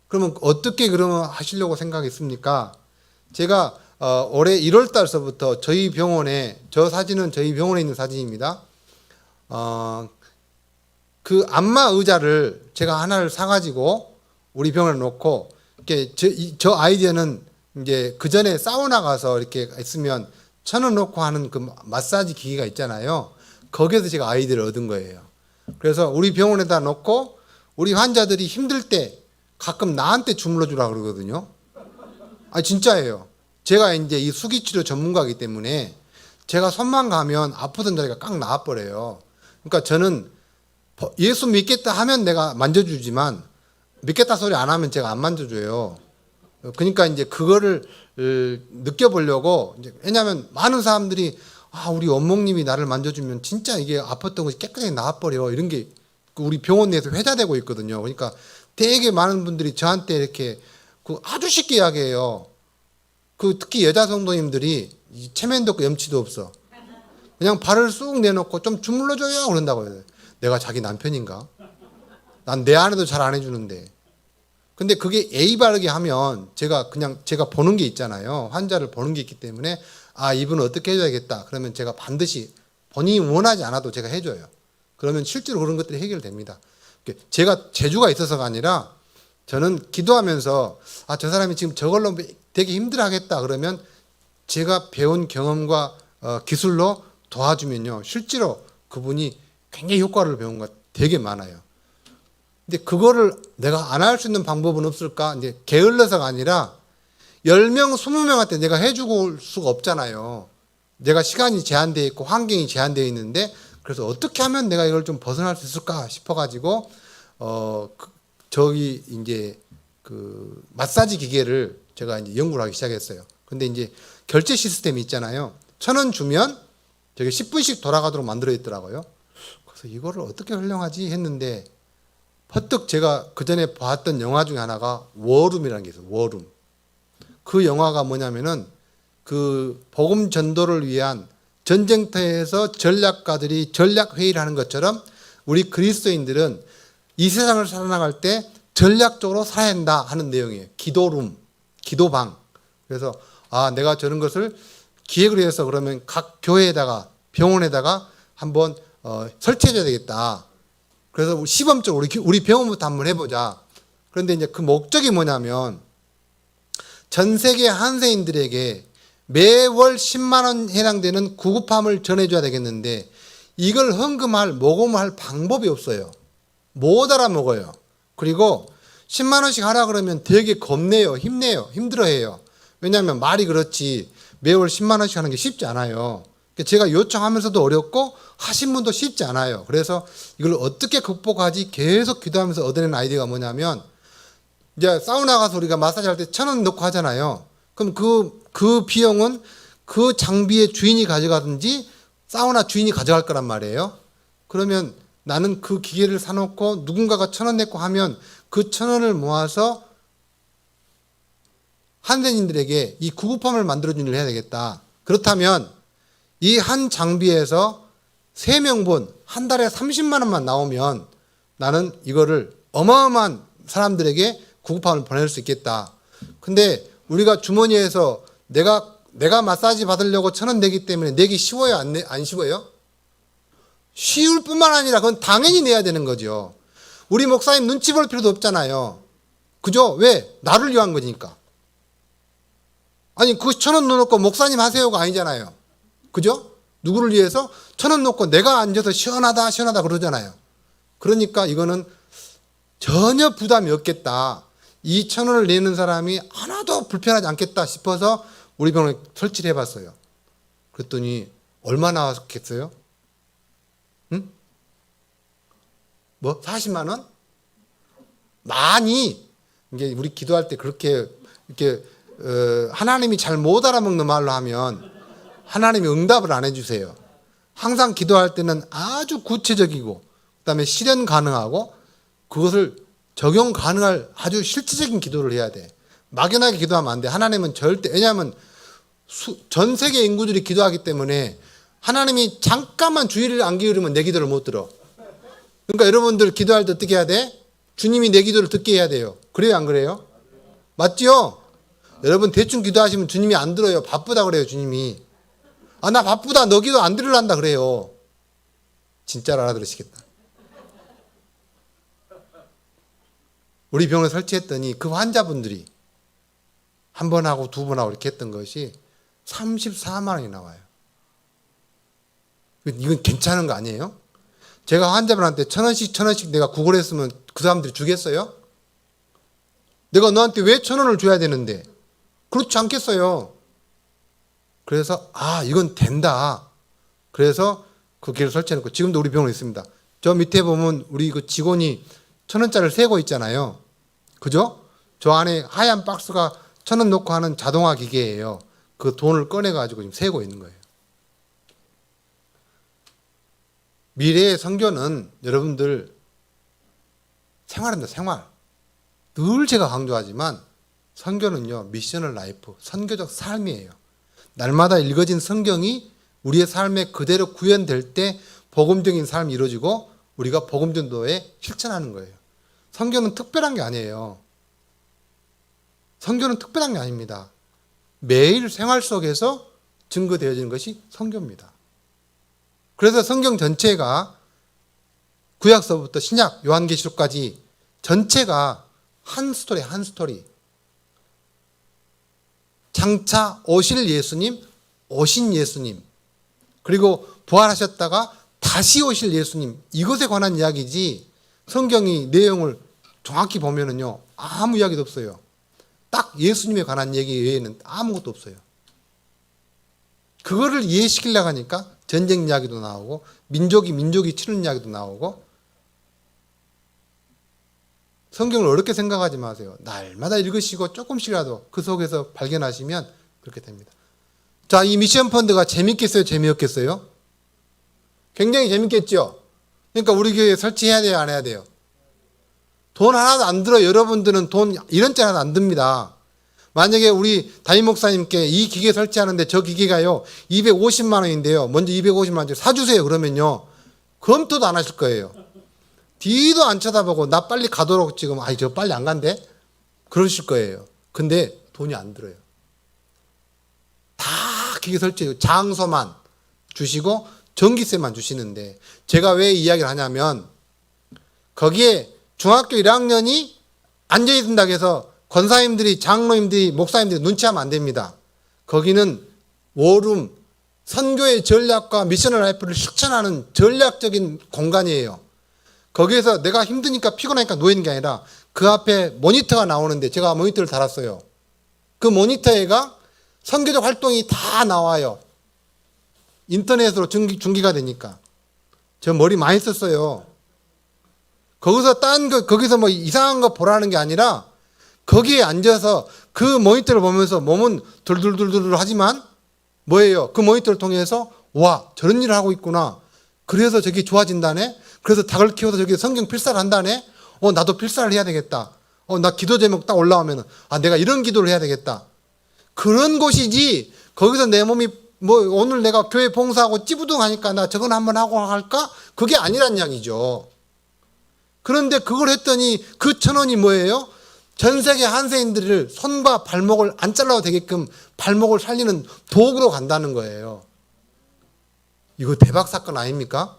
그러면 어떻게 그러면 하시려고 생각했습니까? 제가 올해 1월 달서부터 저희 병원에, 저 사진은 저희 병원에 있는 사진입니다. 그 안마 의자를 제가 하나를 사가지고 우리 병원에 놓고 이렇게 저 아이디어는 이제 그 전에 사우나 가서 이렇게 있으면 1000원 놓고 하는 그 마사지 기기가 있잖아요. 거기에서 제가 아이디어를 얻은 거예요. 그래서 우리 병원에다 놓고 우리 환자들이 힘들 때 가끔 나한테 주물러 주라 그러거든요. 진짜예요. 제가 이제 이 수기치료 전문가이기 때문에 제가 손만 가면 아프던 자리가 꽉 나와버려요. 그러니까 저는 예수 믿겠다 하면 내가 만져주지만 믿겠다 소리 안 하면 제가 안 만져줘요. 그러니까 이제 그거를 느껴보려고, 왜냐하면 많은 사람들이 우리 원목님이 나를 만져주면 진짜 이게 아팠던 것이 깨끗하게 나와버려. 이런 게 우리 병원 내에서 회자되고 있거든요. 그러니까 되게 많은 분들이 저한테 이렇게 아주 쉽게 이야기해요. 특히 여자 성도님들이 체면도 없고 염치도 없어. 그냥 발을 쑥 내놓고 좀 주물러줘요 그런다고요. 내가 자기 남편인가? 난 내 아내도 잘 안 해주는데. 근데 그게 예의 바르게 하면 제가 보는 게 있잖아요. 환자를 보는 게 있기 때문에 이분은 어떻게 해줘야겠다. 그러면 제가 반드시 본인이 원하지 않아도 제가 해줘요. 그러면 실제로 그런 것들이 해결됩니다. 제가 재주가 있어서가 아니라 저는 기도하면서 저 사람이 지금 저걸로 되게 힘들어하겠다 그러면 제가 배운 경험과 기술로 도와주면요. 실제로 그분이 굉장히 효과를 배운 것 되게 많아요. 근데 그거를 내가 안 할 수 있는 방법은 없을까? 이제 게을러서가 아니라 10명, 20명한테 내가 해주고 올 수가 없잖아요. 내가 시간이 제한되어 있고 환경이 제한되어 있는데 그래서 어떻게 하면 내가 이걸 좀 벗어날 수 있을까 싶어가지고 저기 이제 그 마사지 기계를 제가 이제 연구를 하기 시작했어요. 근데 이제 결제 시스템이 있잖아요. 1000원 주면 저게 10분씩 돌아가도록 만들어 있더라고요. 그래서 이거를 어떻게 활용하지 했는데 퍼뜩 제가 그 전에 봤던 영화 중에 하나가 워룸이라는 게 있어요. 워룸. 그 영화가 뭐냐면은 그 복음 전도를 위한 전쟁터에서 전략가들이 전략 회의를 하는 것처럼 우리 그리스도인들은 이 세상을 살아나갈 때 전략적으로 살아야 한다 하는 내용이에요. 기도룸, 기도방. 그래서 내가 저런 것을 기획을 해서 그러면 각 교회에다가 병원에다가 한번 설치해 줘야 되겠다. 그래서 시범적으로 우리 병원부터 한번 해보자. 그런데 이제 그 목적이 뭐냐면 전 세계 한세인들에게 매월 10만 원 해당되는 구급함을 전해줘야 되겠는데 이걸 헌금할, 모금할 방법이 없어요. 못 알아먹어요. 그리고 10만 원씩 하라 그러면 되게 겁내요. 힘내요. 힘들어해요. 왜냐하면 말이 그렇지 매월 10만 원씩 하는 게 쉽지 않아요. 제가 요청하면서도 어렵고 하신 분도 쉽지 않아요. 그래서 이걸 어떻게 극복하지 계속 기도하면서 얻어낸 아이디어가 뭐냐면 이제 사우나 가서 우리가 마사지 할 때 1,000원 넣고 하잖아요. 그럼 그 비용은 그 장비의 주인이 가져가든지 사우나 주인이 가져갈 거란 말이에요. 그러면 나는 그 기계를 사놓고 누군가가 1,000원 냈고 하면 그 1,000원을 모아서 한세인들에게 이 구급함을 만들어주는 일을 해야 되겠다. 그렇다면 이 한 장비에서 3명분 한 달에 30만 원만 나오면 나는 이거를 어마어마한 사람들에게 구급함을 보낼 수 있겠다. 근데 우리가 주머니에서 내가 마사지 받으려고 1,000원 내기 때문에 내기 쉬워요? 안 쉬워요? 쉬울 뿐만 아니라 그건 당연히 내야 되는 거죠. 우리 목사님 눈치 볼 필요도 없잖아요. 그죠? 왜? 나를 위한 거니까. 아니 그 1,000원 넣어놓고 목사님 하세요가 아니잖아요. 그죠? 누구를 위해서 1,000원 넣고 내가 앉아서 시원하다 그러잖아요. 그러니까 이거는 전혀 부담이 없겠다. 이 1,000원을 내는 사람이 하나도 불편하지 않겠다 싶어서 우리 병원에 설치를 해봤어요. 그랬더니 얼마 나왔겠어요? 응? 뭐 40만 원? 많이 이게 우리 기도할 때 그렇게 이렇게 하나님이 잘 못 알아먹는 말로 하면 하나님이 응답을 안 해주세요. 항상 기도할 때는 아주 구체적이고 그다음에 실현 가능하고 그것을 적용 가능할 아주 실질적인 기도를 해야 돼. 막연하게 기도하면 안 돼. 하나님은 절대, 왜냐하면 전 세계 인구들이 기도하기 때문에 하나님이 잠깐만 주의를 안 기울이면 내 기도를 못 들어. 그러니까 여러분들 기도할 때 어떻게 해야 돼? 주님이 내 기도를 듣게 해야 돼요. 그래요, 안 그래요? 맞죠? 여러분 대충 기도하시면 주님이 안 들어요. 바쁘다 그래요, 주님이. 나 바쁘다. 너 기도 안 들으란다 그래요. 진짜로 알아들으시겠다. 우리 병원에 설치했더니 그 환자분들이 한 번 하고 두 번 하고 이렇게 했던 것이 34만 원이 나와요. 이건 괜찮은 거 아니에요? 제가 환자분한테 1,000원씩 내가 구걸했으면 그 사람들이 주겠어요? 내가 너한테 왜 1,000원을 줘야 되는데? 그렇지 않겠어요. 그래서 이건 된다. 그래서 그 기계를 설치해놓고 지금도 우리 병원에 있습니다. 저 밑에 보면 우리 그 직원이 1,000원짜리를 세고 있잖아요. 그죠? 저 안에 하얀 박스가 1,000원 넣고 하는 자동화 기계예요. 그 돈을 꺼내가지고 지금 세고 있는 거예요. 미래의 선교는 여러분들 생활입니다. 생활. 늘 제가 강조하지만 선교는요, 미셔널 라이프, 선교적 삶이에요. 날마다 읽어진 성경이 우리의 삶에 그대로 구현될 때 복음적인 삶이 이루어지고 우리가 복음 전도에 실천하는 거예요. 선교는 특별한 게 아니에요. 선교는 특별한 게 아닙니다. 매일 생활 속에서 증거되어지는 것이 선교입니다. 그래서 성경 전체가 구약서부터 신약, 요한계시록까지 전체가 한 스토리, 한 스토리. 장차 오실 예수님, 오신 예수님, 그리고 부활하셨다가 다시 오실 예수님, 이것에 관한 이야기지 성경이 내용을 정확히 보면은요, 아무 이야기도 없어요. 딱 예수님에 관한 얘기 외에는 아무것도 없어요. 그거를 이해시키려고 하니까 전쟁 이야기도 나오고 민족이 치는 이야기도 나오고. 성경을 어렵게 생각하지 마세요. 날마다 읽으시고 조금씩이라도 그 속에서 발견하시면 그렇게 됩니다. 자, 이 미션 펀드가 재밌겠어요? 재미없겠어요? 굉장히 재밌겠죠? 그러니까 우리 교회에 설치해야 돼요? 안 해야 돼요? 돈 하나도 안 들어요. 여러분들은 돈 1원짜리 하나도 안 듭니다. 만약에 우리 담임 목사님께 이 기계 설치하는데 저 기계가요 250만 원인데요. 먼저 250만 원 사주세요. 그러면요 검토도 안 하실 거예요. 뒤도 안 쳐다보고 나 빨리 가도록 지금 아이 저 빨리 안 간대? 그러실 거예요. 근데 돈이 안 들어요. 다 기계 설치 장소만 주시고 전기세만 주시는데 제가 왜 이야기를 하냐면 거기에 중학교 1학년이 앉아있는다고 해서 권사님들이 장로님들이 목사님들이 눈치하면 안 됩니다. 거기는 워룸 선교의 전략과 미셔널 라이프를 실천하는 전략적인 공간이에요. 거기에서 내가 힘드니까 피곤하니까 누워있는 게 아니라 그 앞에 모니터가 나오는데 제가 모니터를 달았어요. 그 모니터에가 선교적 활동이 다 나와요. 인터넷으로 중계가 되니까. 저 머리 많이 썼어요. 거기서 거기서 뭐 이상한 거 보라는 게 아니라 거기에 앉아서 그 모니터를 보면서 몸은 둘둘둘둘 하지만 뭐예요? 그 모니터를 통해서 와, 저런 일을 하고 있구나. 그래서 저기 좋아진다네. 그래서 닭을 키워서 저기 성경 필사를 한다네. 나도 필사를 해야 되겠다. 나 기도 제목 딱 올라오면 내가 이런 기도를 해야 되겠다. 그런 곳이지. 거기서 내 몸이 뭐 오늘 내가 교회 봉사하고 찌부둥하니까 나 저건 한번 하고 할까? 그게 아니란 이야기죠. 그런데 그걸 했더니 그 1,000원이 뭐예요? 전 세계 한세인들을 손과 발목을 안 잘라도 되게끔 발목을 살리는 도구로 간다는 거예요. 이거 대박 사건 아닙니까?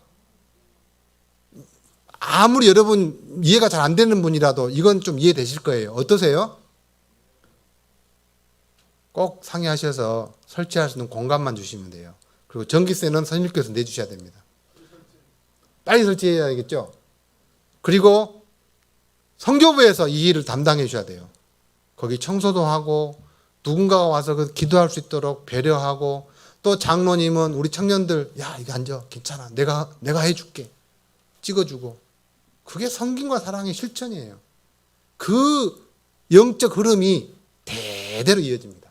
아무리 여러분 이해가 잘 안 되는 분이라도 이건 좀 이해되실 거예요. 어떠세요? 꼭 상의하셔서 설치할 수 있는 공간만 주시면 돼요. 그리고 전기세는 선일교에서 내주셔야 됩니다. 빨리 설치해야겠죠? 그리고 성교부에서 이 일을 담당해 주셔야 돼요. 거기 청소도 하고 누군가가 와서 기도할 수 있도록 배려하고 또 장로님은 우리 청년들 야 이거 앉아 괜찮아 내가 해줄게 찍어주고 그게 성김과 사랑의 실천이에요. 그 영적 흐름이 대대로 이어집니다.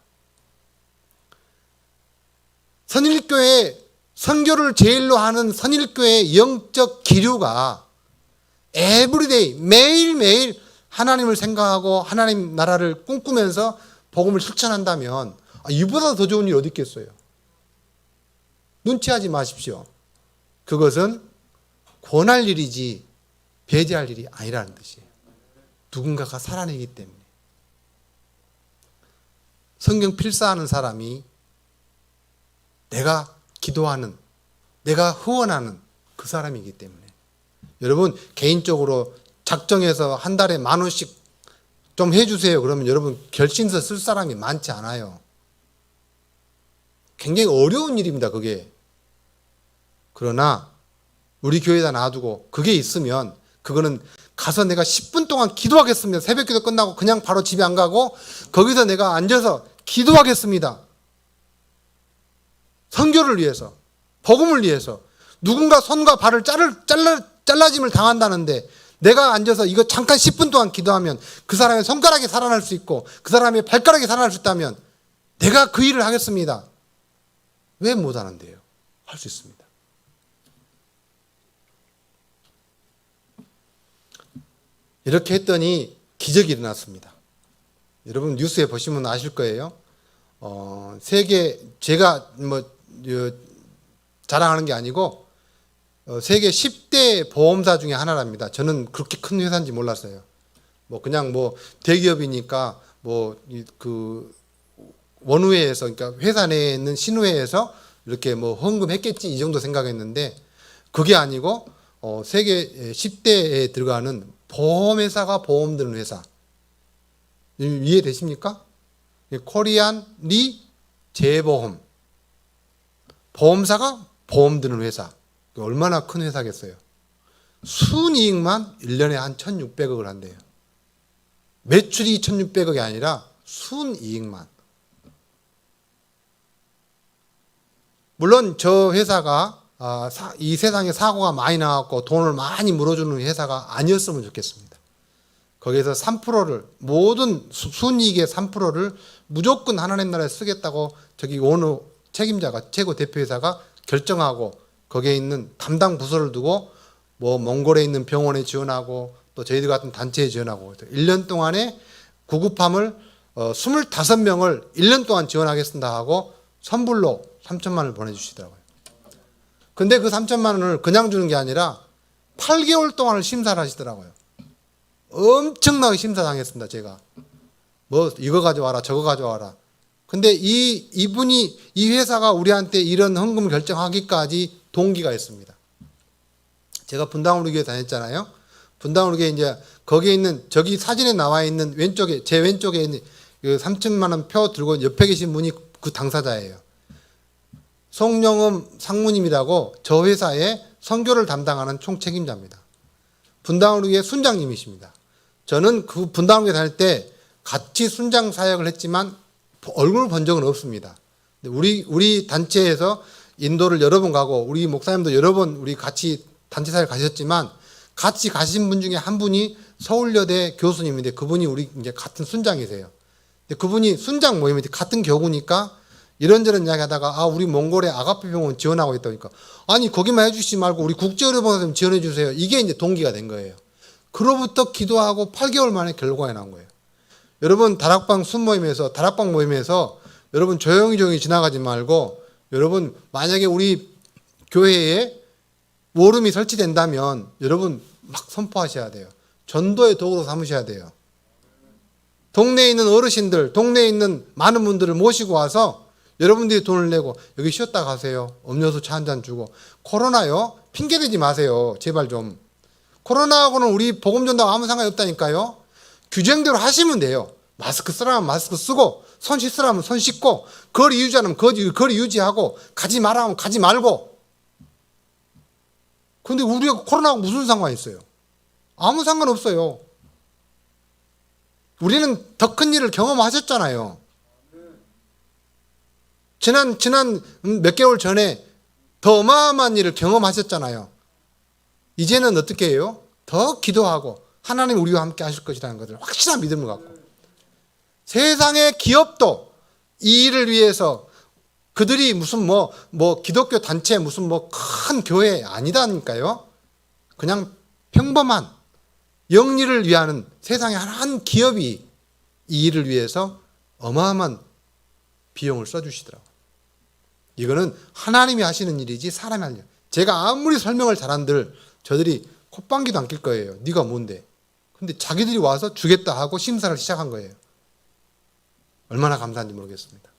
선일교회 선교를 제일로 하는 선일교회의 영적 기류가 에브리데이 매일매일 하나님을 생각하고 하나님 나라를 꿈꾸면서 복음을 실천한다면 이보다 더 좋은 일 어디 있겠어요. 눈치하지 마십시오. 그것은 권할 일이지 배제할 일이 아니라는 뜻이에요. 누군가가 살아내기 때문에. 성경 필사하는 사람이 내가 기도하는 내가 후원하는 그 사람이기 때문에 여러분 개인적으로 작정해서 한 달에 10,000원씩 좀 해주세요. 그러면 여러분 결신서 쓸 사람이 많지 않아요. 굉장히 어려운 일입니다. 그게. 그러나 우리 교회에다 놔두고 그게 있으면 그거는 가서 내가 10분 동안 기도하겠습니다. 새벽기도 끝나고 그냥 바로 집에 안 가고 거기서 내가 앉아서 기도하겠습니다. 선교를 위해서 복음을 위해서 누군가 손과 발을 잘라짐을 당한다는데 내가 앉아서 이거 잠깐 10분 동안 기도하면 그 사람의 손가락이 살아날 수 있고 그 사람의 발가락이 살아날 수 있다면 내가 그 일을 하겠습니다. 왜 못하는데요? 할 수 있습니다. 이렇게 했더니 기적이 일어났습니다. 여러분 뉴스에 보시면 아실 거예요. 세계 제가 자랑하는 게 아니고 세계 10대 보험사 중에 하나랍니다. 저는 그렇게 큰 회사인지 몰랐어요. 그냥 대기업이니까 그 원우회에서 그러니까 회사 내에 있는 신우회에서 이렇게 헌금했겠지 이 정도 생각했는데 그게 아니고 세계 10대에 들어가는 보험회사가 보험 드는 회사. 이해되십니까? 코리안 리 재보험. 보험사가 보험 드는 회사. 얼마나 큰 회사겠어요. 순이익만 1년에 한 1,600억을 한대요. 매출이 1,600억이 아니라 순이익만. 물론 저 회사가 이 세상에 사고가 많이 나왔고 돈을 많이 물어주는 회사가 아니었으면 좋겠습니다. 거기에서 3%를 모든 순이익의 3%를 무조건 하나님 나라에 쓰겠다고 저기 오너 책임자가 최고 대표회사가 결정하고 거기에 있는 담당 부서를 두고 몽골에 있는 병원에 지원하고 또 저희들 같은 단체에 지원하고 1년 동안에 구급함을 25명을 1년 동안 지원하겠습니다 하고 선불로 3천만 원을 보내주시더라고요. 근데 그 3천만 원을 그냥 주는 게 아니라 8개월 동안을 심사를 하시더라고요. 엄청나게 심사당했습니다, 제가. 뭐 이거 가져와라 저거 가져와라. 근데 이분이 이 회사가 우리한테 이런 헌금을 결정하기까지 동기가 있습니다. 제가 분당으로 교회 다녔잖아요. 분당으로 교회 이제 거기에 있는 저기 사진에 나와 있는 왼쪽에 제 왼쪽에 있는 그 3천만 원 표 들고 옆에 계신 분이 그 당사자예요. 송영음 상무님이라고 저 회사의 선교를 담당하는 총책임자입니다. 분당으로 교회 순장님이십니다. 저는 그 분당으로 교회 다닐 때 같이 순장 사역을 했지만 얼굴 본 적은 없습니다. 우리 단체에서 인도를 여러 번 가고 우리 목사님도 여러 번 우리 같이 단체 사역 가셨지만 같이 가신 분 중에 한 분이 서울여대 교수님인데 그분이 우리 이제 같은 순장이세요. 근데 그분이 순장 모임에 같은 교구니까 이런저런 이야기 하다가 우리 몽골에 아가페 병원 지원하고 있다니까 아니 거기만 해주시지 말고 우리 국제의료병원 좀 지원해 주세요. 이게 이제 동기가 된 거예요. 그로부터 기도하고 8개월 만에 결과가 나온 거예요. 여러분 다락방 순모임에서 다락방 모임에서 여러분 조용히 지나가지 말고 여러분 만약에 우리 교회에 워룸이 설치된다면 여러분 막 선포하셔야 돼요. 전도의 도구로 삼으셔야 돼요. 동네에 있는 어르신들, 동네에 있는 많은 분들을 모시고 와서 여러분들이 돈을 내고 여기 쉬었다 가세요. 음료수 차 한잔 주고. 코로나요? 핑계대지 마세요. 제발 좀. 코로나하고는 우리 복음 전도하고 아무 상관이 없다니까요. 규정대로 하시면 돼요. 마스크 쓰라면 마스크 쓰고 손 씻으라면 손 씻고 거리 유지하면 거리 유지하고 가지 말라면 가지 말고. 그런데 우리가 코로나하고 무슨 상관이 있어요? 아무 상관없어요. 우리는 더 큰 일을 경험하셨잖아요. 지난 몇 개월 전에 더 어마어마한 일을 경험하셨잖아요. 이제는 어떻게 해요? 더 기도하고 하나님 우리와 함께 하실 것이라는 것을 확실한 믿음을 갖고 세상의 기업도 이 일을 위해서 그들이 무슨 뭐 기독교 단체 무슨 큰 교회 아니다니까요. 그냥 평범한 영리를 위하는 세상의 한 기업이 이 일을 위해서 어마어마한 비용을 써주시더라고요. 이거는 하나님이 하시는 일이지 사람이 하는 일. 제가 아무리 설명을 잘한들 저들이 콧방귀도 안 낄 거예요. 네가 뭔데? 근데 자기들이 와서 주겠다 하고 심사를 시작한 거예요. 얼마나 감사한지 모르겠습니다.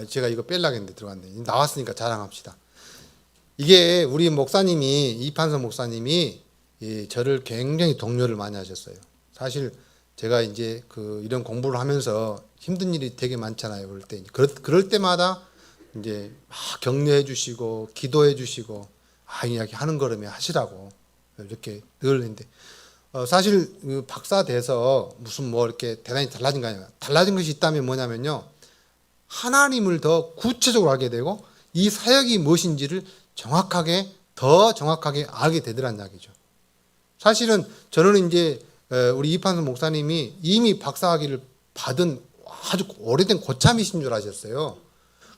제가 이거 뺄라고 했는데 들어갔네. 나왔으니까 자랑합시다. 이게 우리 목사님이 이판선 목사님이 저를 굉장히 독려를 많이 하셨어요. 사실 제가 이제 이런 공부를 하면서 힘든 일이 되게 많잖아요. 그럴 때마다 이제 격려해 주시고 기도해 주시고 이야기 하는 걸음에 하시라고 이렇게 늘 했는데 사실 박사 돼서 무슨 이렇게 대단히 달라진 거 아니에요. 달라진 것이 있다면 뭐냐면요. 하나님을 더 구체적으로 알게 되고 이 사역이 무엇인지를 더 정확하게 알게 되더란 이야기죠. 사실은 저는 이제 우리 이판선 목사님이 이미 박사학위를 받은 아주 오래된 고참이신 줄 아셨어요.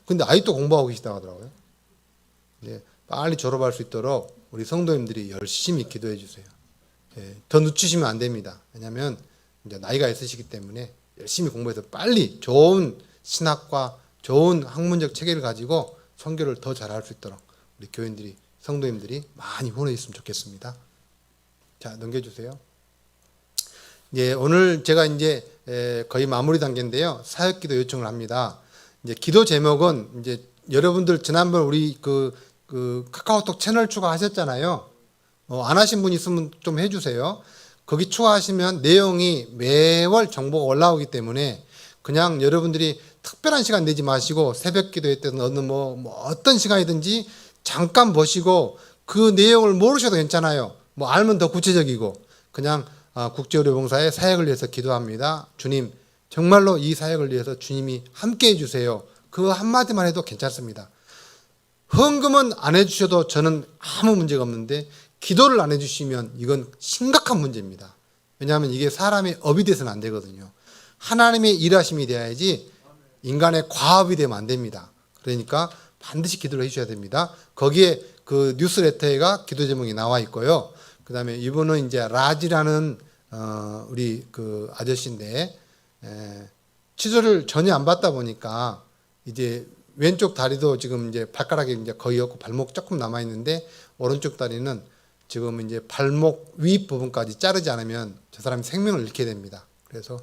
근데 아직도 공부하고 계시다고 하더라고요. 네, 빨리 졸업할 수 있도록 우리 성도님들이 열심히 기도해 주세요. 더 늦추시면 안 됩니다. 왜냐하면 이제 나이가 있으시기 때문에 열심히 공부해서 빨리 좋은 신학과 좋은 학문적 체계를 가지고 선교를 더 잘할 수 있도록 우리 교인들이 성도님들이 많이 후원해 주셨으면 좋겠습니다. 자, 넘겨주세요. 오늘 제가 이제 거의 마무리 단계인데요. 사역기도 요청을 합니다. 이제 기도 제목은 이제 여러분들 지난번 우리 카카오톡 채널 추가하셨잖아요. 안 하신 분 있으면 좀 해주세요. 거기 추가하시면 내용이 매월 정보가 올라오기 때문에 그냥 여러분들이 특별한 시간 내지 마시고 새벽 기도회 때든 어떤 시간이든지 잠깐 보시고 그 내용을 모르셔도 괜찮아요. 알면 더 구체적이고 그냥 국제의료봉사의 사역을 위해서 기도합니다. 주님 정말로 이 사역을 위해서 주님이 함께 해주세요. 그 한마디만 해도 괜찮습니다. 헌금은 안 해주셔도 저는 아무 문제가 없는데 기도를 안 해주시면 이건 심각한 문제입니다. 왜냐하면 이게 사람의 업이 돼서는 안 되거든요. 하나님의 일하심이 돼야지 인간의 과업이 되면 안 됩니다. 그러니까 반드시 기도를 해주셔야 됩니다. 거기에 그 뉴스레터가 기도 제목이 나와 있고요. 그 다음에 이분은 이제 라지라는 우리 그 아저씨인데 치료를 전혀 안 받다 보니까 이제 왼쪽 다리도 지금 이제 발가락이 이제 거의 없고 발목 조금 남아 있는데 오른쪽 다리는 지금 이제 발목 위 부분까지 자르지 않으면 저 사람이 생명을 잃게 됩니다. 그래서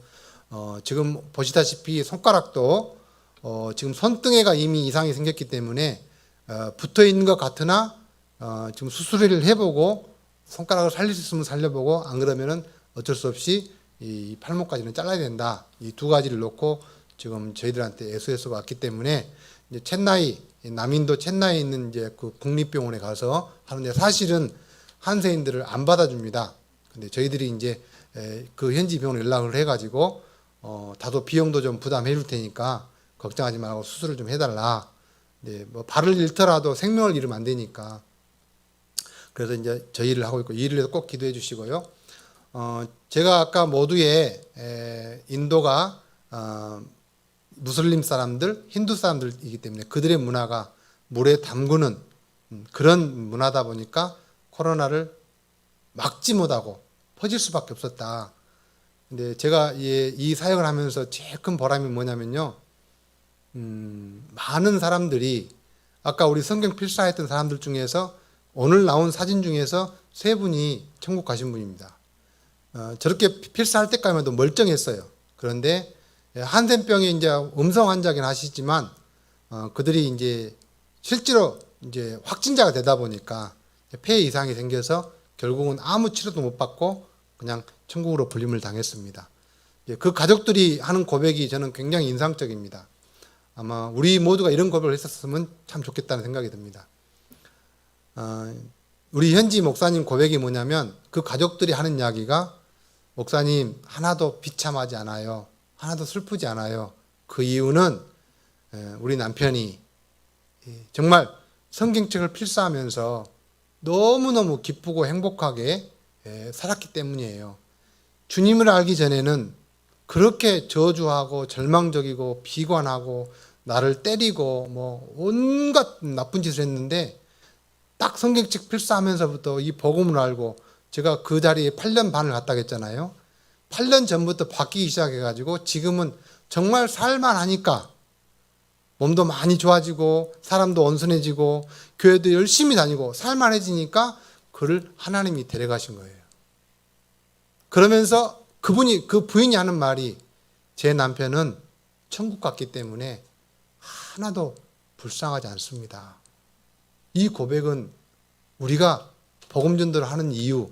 지금 보시다시피 손가락도 지금 손등에가 이미 이상이 생겼기 때문에 붙어 있는 것 같으나 지금 수술을 해보고 손가락을 살릴 수 있으면 살려보고 안 그러면은 어쩔 수 없이 이 팔목까지는 잘라야 된다. 이 두 가지를 놓고 지금 저희들한테 SOS가 왔기 때문에 이제 첸나이 남인도 첸나이에 있는 이제 그 국립병원에 가서 하는데 사실은 한세인들을 안 받아줍니다. 근데 저희들이 이제 그 현지 병원 연락을 해가지고 다소 비용도 좀 부담해 줄 테니까 걱정하지 말고 수술을 좀 해달라. 네, 뭐 발을 잃더라도 생명을 잃으면 안 되니까. 그래서 이제 저 일을 하고 있고 이 일을 위해서 꼭 기도해 주시고요. 제가 아까 모두의 인도가 무슬림 사람들, 힌두 사람들이기 때문에 그들의 문화가 물에 담그는 그런 문화다 보니까 코로나를 막지 못하고 퍼질 수밖에 없었다. 근데 제가 이 사역을 하면서 제일 큰 보람이 뭐냐면요. 많은 사람들이 아까 우리 성경 필사했던 사람들 중에서 오늘 나온 사진 중에서 3분이 천국 가신 분입니다. 저렇게 필사할 때까지만 해도 멀쩡했어요. 그런데 한센병에 이제 음성 환자긴 하시지만 그들이 이제 실제로 이제 확진자가 되다 보니까 폐 이상이 생겨서 결국은 아무 치료도 못 받고 그냥 천국으로 불림을 당했습니다. 그 가족들이 하는 고백이 저는 굉장히 인상적입니다. 아마 우리 모두가 이런 고백을 했었으면 참 좋겠다는 생각이 듭니다. 우리 현지 목사님 고백이 뭐냐면 그 가족들이 하는 이야기가 목사님 하나도 비참하지 않아요. 하나도 슬프지 않아요. 그 이유는 우리 남편이 정말 성경책을 필사하면서 너무너무 기쁘고 행복하게 살았기 때문이에요. 주님을 알기 전에는 그렇게 저주하고 절망적이고 비관하고 나를 때리고 뭐 온갖 나쁜 짓을 했는데 딱 성경책 필사하면서부터 이 복음을 알고 제가 그 자리에 8년 반을 갔다 했잖아요. 8년 전부터 바뀌기 시작해가지고 지금은 정말 살만하니까 몸도 많이 좋아지고 사람도 온순해지고 교회도 열심히 다니고 살만해지니까 그를 하나님이 데려가신 거예요. 그러면서 그 부인이 하는 말이 제 남편은 천국 갔기 때문에 하나도 불쌍하지 않습니다. 이 고백은 우리가 복음 전도를 하는 이유,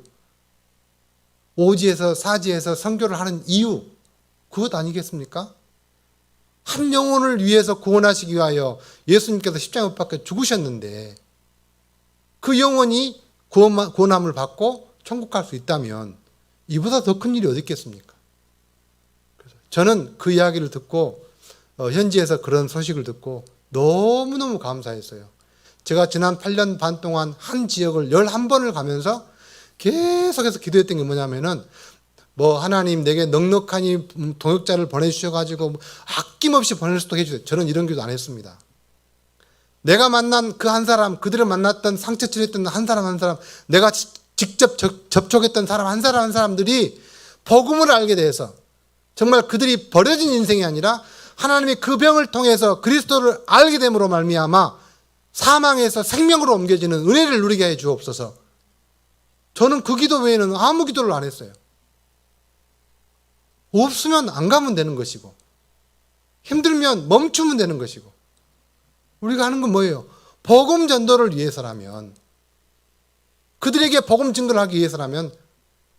오지에서 사지에서 선교를 하는 이유, 그것 아니겠습니까? 한 영혼을 위해서 구원하시기 위하여 예수님께서 십자가에 못 박혀 죽으셨는데 그 영혼이 구원함을 받고 천국 갈 수 있다면 이보다 더 큰 일이 어디 있겠습니까? 저는 그 이야기를 듣고 현지에서 그런 소식을 듣고 너무너무 감사했어요. 제가 지난 8년 반 동안 한 지역을 11번을 가면서 계속해서 기도했던 게 뭐냐면은 뭐 하나님 내게 넉넉하니 동역자를 보내주셔가지고 아낌없이 보낼 수도 해주세요. 저는 이런 기도 안 했습니다. 내가 만난 그 한 사람, 그들을 만났던 상처 치료했던 한 사람 한 사람, 내가 직접 접촉했던 사람 한 사람 한 사람들이 복음을 알게 돼서 정말 그들이 버려진 인생이 아니라 하나님의 그 병을 통해서 그리스도를 알게 됨으로 말미암아 사망에서 생명으로 옮겨지는 은혜를 누리게 해 주옵소서. 저는 그 기도 외에는 아무 기도를 안 했어요. 없으면 안 가면 되는 것이고 힘들면 멈추면 되는 것이고 우리가 하는 건 뭐예요? 복음 전도를 위해서라면 그들에게 복음 증거를 하기 위해서라면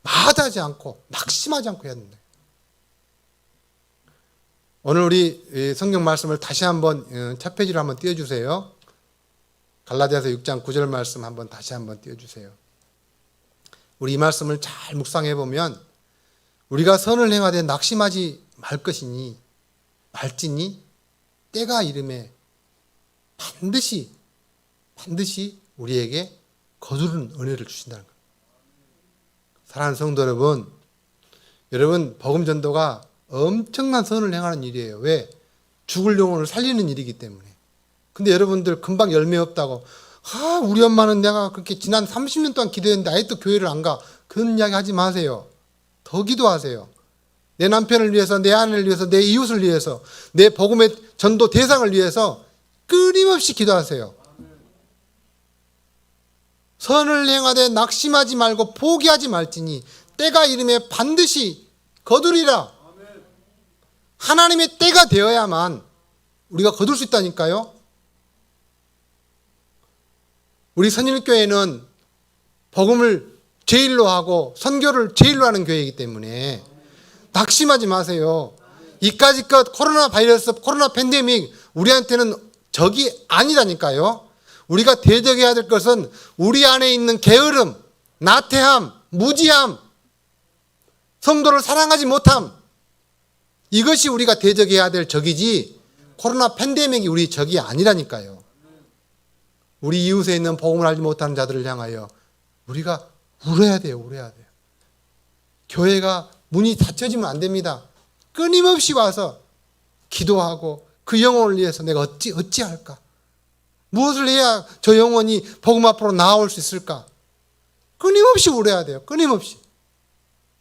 마다하지 않고 낙심하지 않고 해야 된다. 오늘 우리 성경 말씀을 다시 한번 첫 페이지로 한번 띄워주세요. 갈라디아서 6장 9절 말씀 한번 다시 한번 띄워주세요. 우리 이 말씀을 잘 묵상해 보면 우리가 선을 행하되 낙심하지 말 것이니 말지니 때가 이름에 반드시 우리에게 거두는 은혜를 주신다는 거예요. 사랑하는 성도 여러분 복음 전도가 엄청난 선을 행하는 일이에요. 왜? 죽을 영혼을 살리는 일이기 때문에. 근데 여러분들 금방 열매 없다고 우리 엄마는 내가 그렇게 지난 30년 동안 기도했는데 아직도 교회를 안 가. 그런 이야기 하지 마세요. 더 기도하세요. 내 남편을 위해서, 내 아내를 위해서, 내 이웃을 위해서, 내 복음의 전도 대상을 위해서 끊임없이 기도하세요. 선을 행하되 낙심하지 말고 포기하지 말지니 때가 이름에 반드시 거두리라. 하나님의 때가 되어야만 우리가 거둘 수 있다니까요. 우리 선일교회는 복음을 제일로 하고 선교를 제일로 하는 교회이기 때문에 낙심하지 마세요. 이까지껏 코로나 바이러스, 코로나 팬데믹 우리한테는 적이 아니라니까요. 우리가 대적해야 될 것은 우리 안에 있는 게으름, 나태함, 무지함, 성도를 사랑하지 못함, 이것이 우리가 대적해야 될 적이지 코로나 팬데믹이 우리 적이 아니라니까요. 우리 이웃에 있는 복음을 알지 못하는 자들을 향하여 우리가 울어야 돼요. 울어야 돼요. 교회가 문이 닫혀지면 안 됩니다. 끊임없이 와서 기도하고 그 영혼을 위해서 내가 어찌할까? 무엇을 해야 저 영혼이 복음 앞으로 나아올 수 있을까? 끊임없이 울어야 돼요. 끊임없이.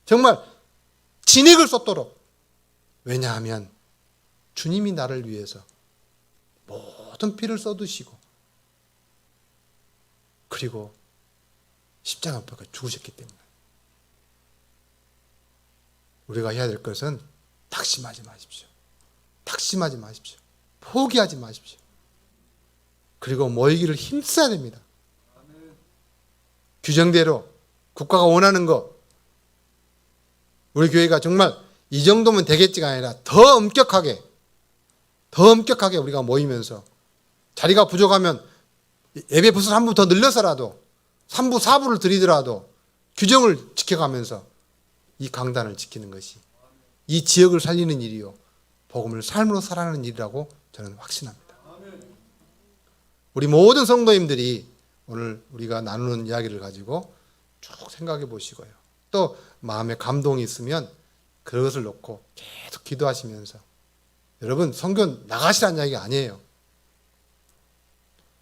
정말 진액을 쏟도록. 왜냐하면 주님이 나를 위해서 모든 피를 쏟으시고 그리고 십자가 못 박혀 죽으셨기 때문에 우리가 해야 될 것은 낙심하지 마십시오. 낙심하지 마십시오. 포기하지 마십시오. 그리고 모이기를 힘써야 됩니다. 규정대로 국가가 원하는 거 우리 교회가 정말 이 정도면 되겠지가 아니라 더 엄격하게 우리가 모이면서 자리가 부족하면 예배 부스를 한 부 더 늘려서라도 3부, 4부를 드리더라도 규정을 지켜가면서 이 강단을 지키는 것이 이 지역을 살리는 일이요 복음을 삶으로 살아가는 일이라고 저는 확신합니다. 우리 모든 성도님들이 오늘 우리가 나누는 이야기를 가지고 쭉 생각해 보시고요. 또 마음에 감동이 있으면 그것을 놓고 계속 기도하시면서 여러분 선교 나가시라는 이야기가 아니에요.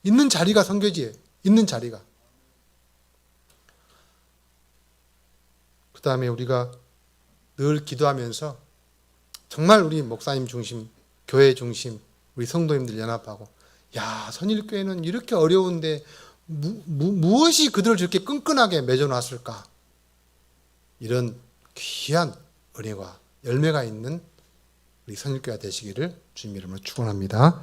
있는 자리가 선교지예요. 있는 자리가. 그 다음에 우리가 늘 기도하면서 정말 우리 목사님 중심, 교회 중심, 우리 성도님들 연합하고 야 선일교회는 이렇게 어려운데 무엇이 그들을 저렇게 끈끈하게 맺어놨을까? 이런 귀한 은혜와 열매가 있는 우리 선일교회가 되시기를 주님 이름으로 축원합니다.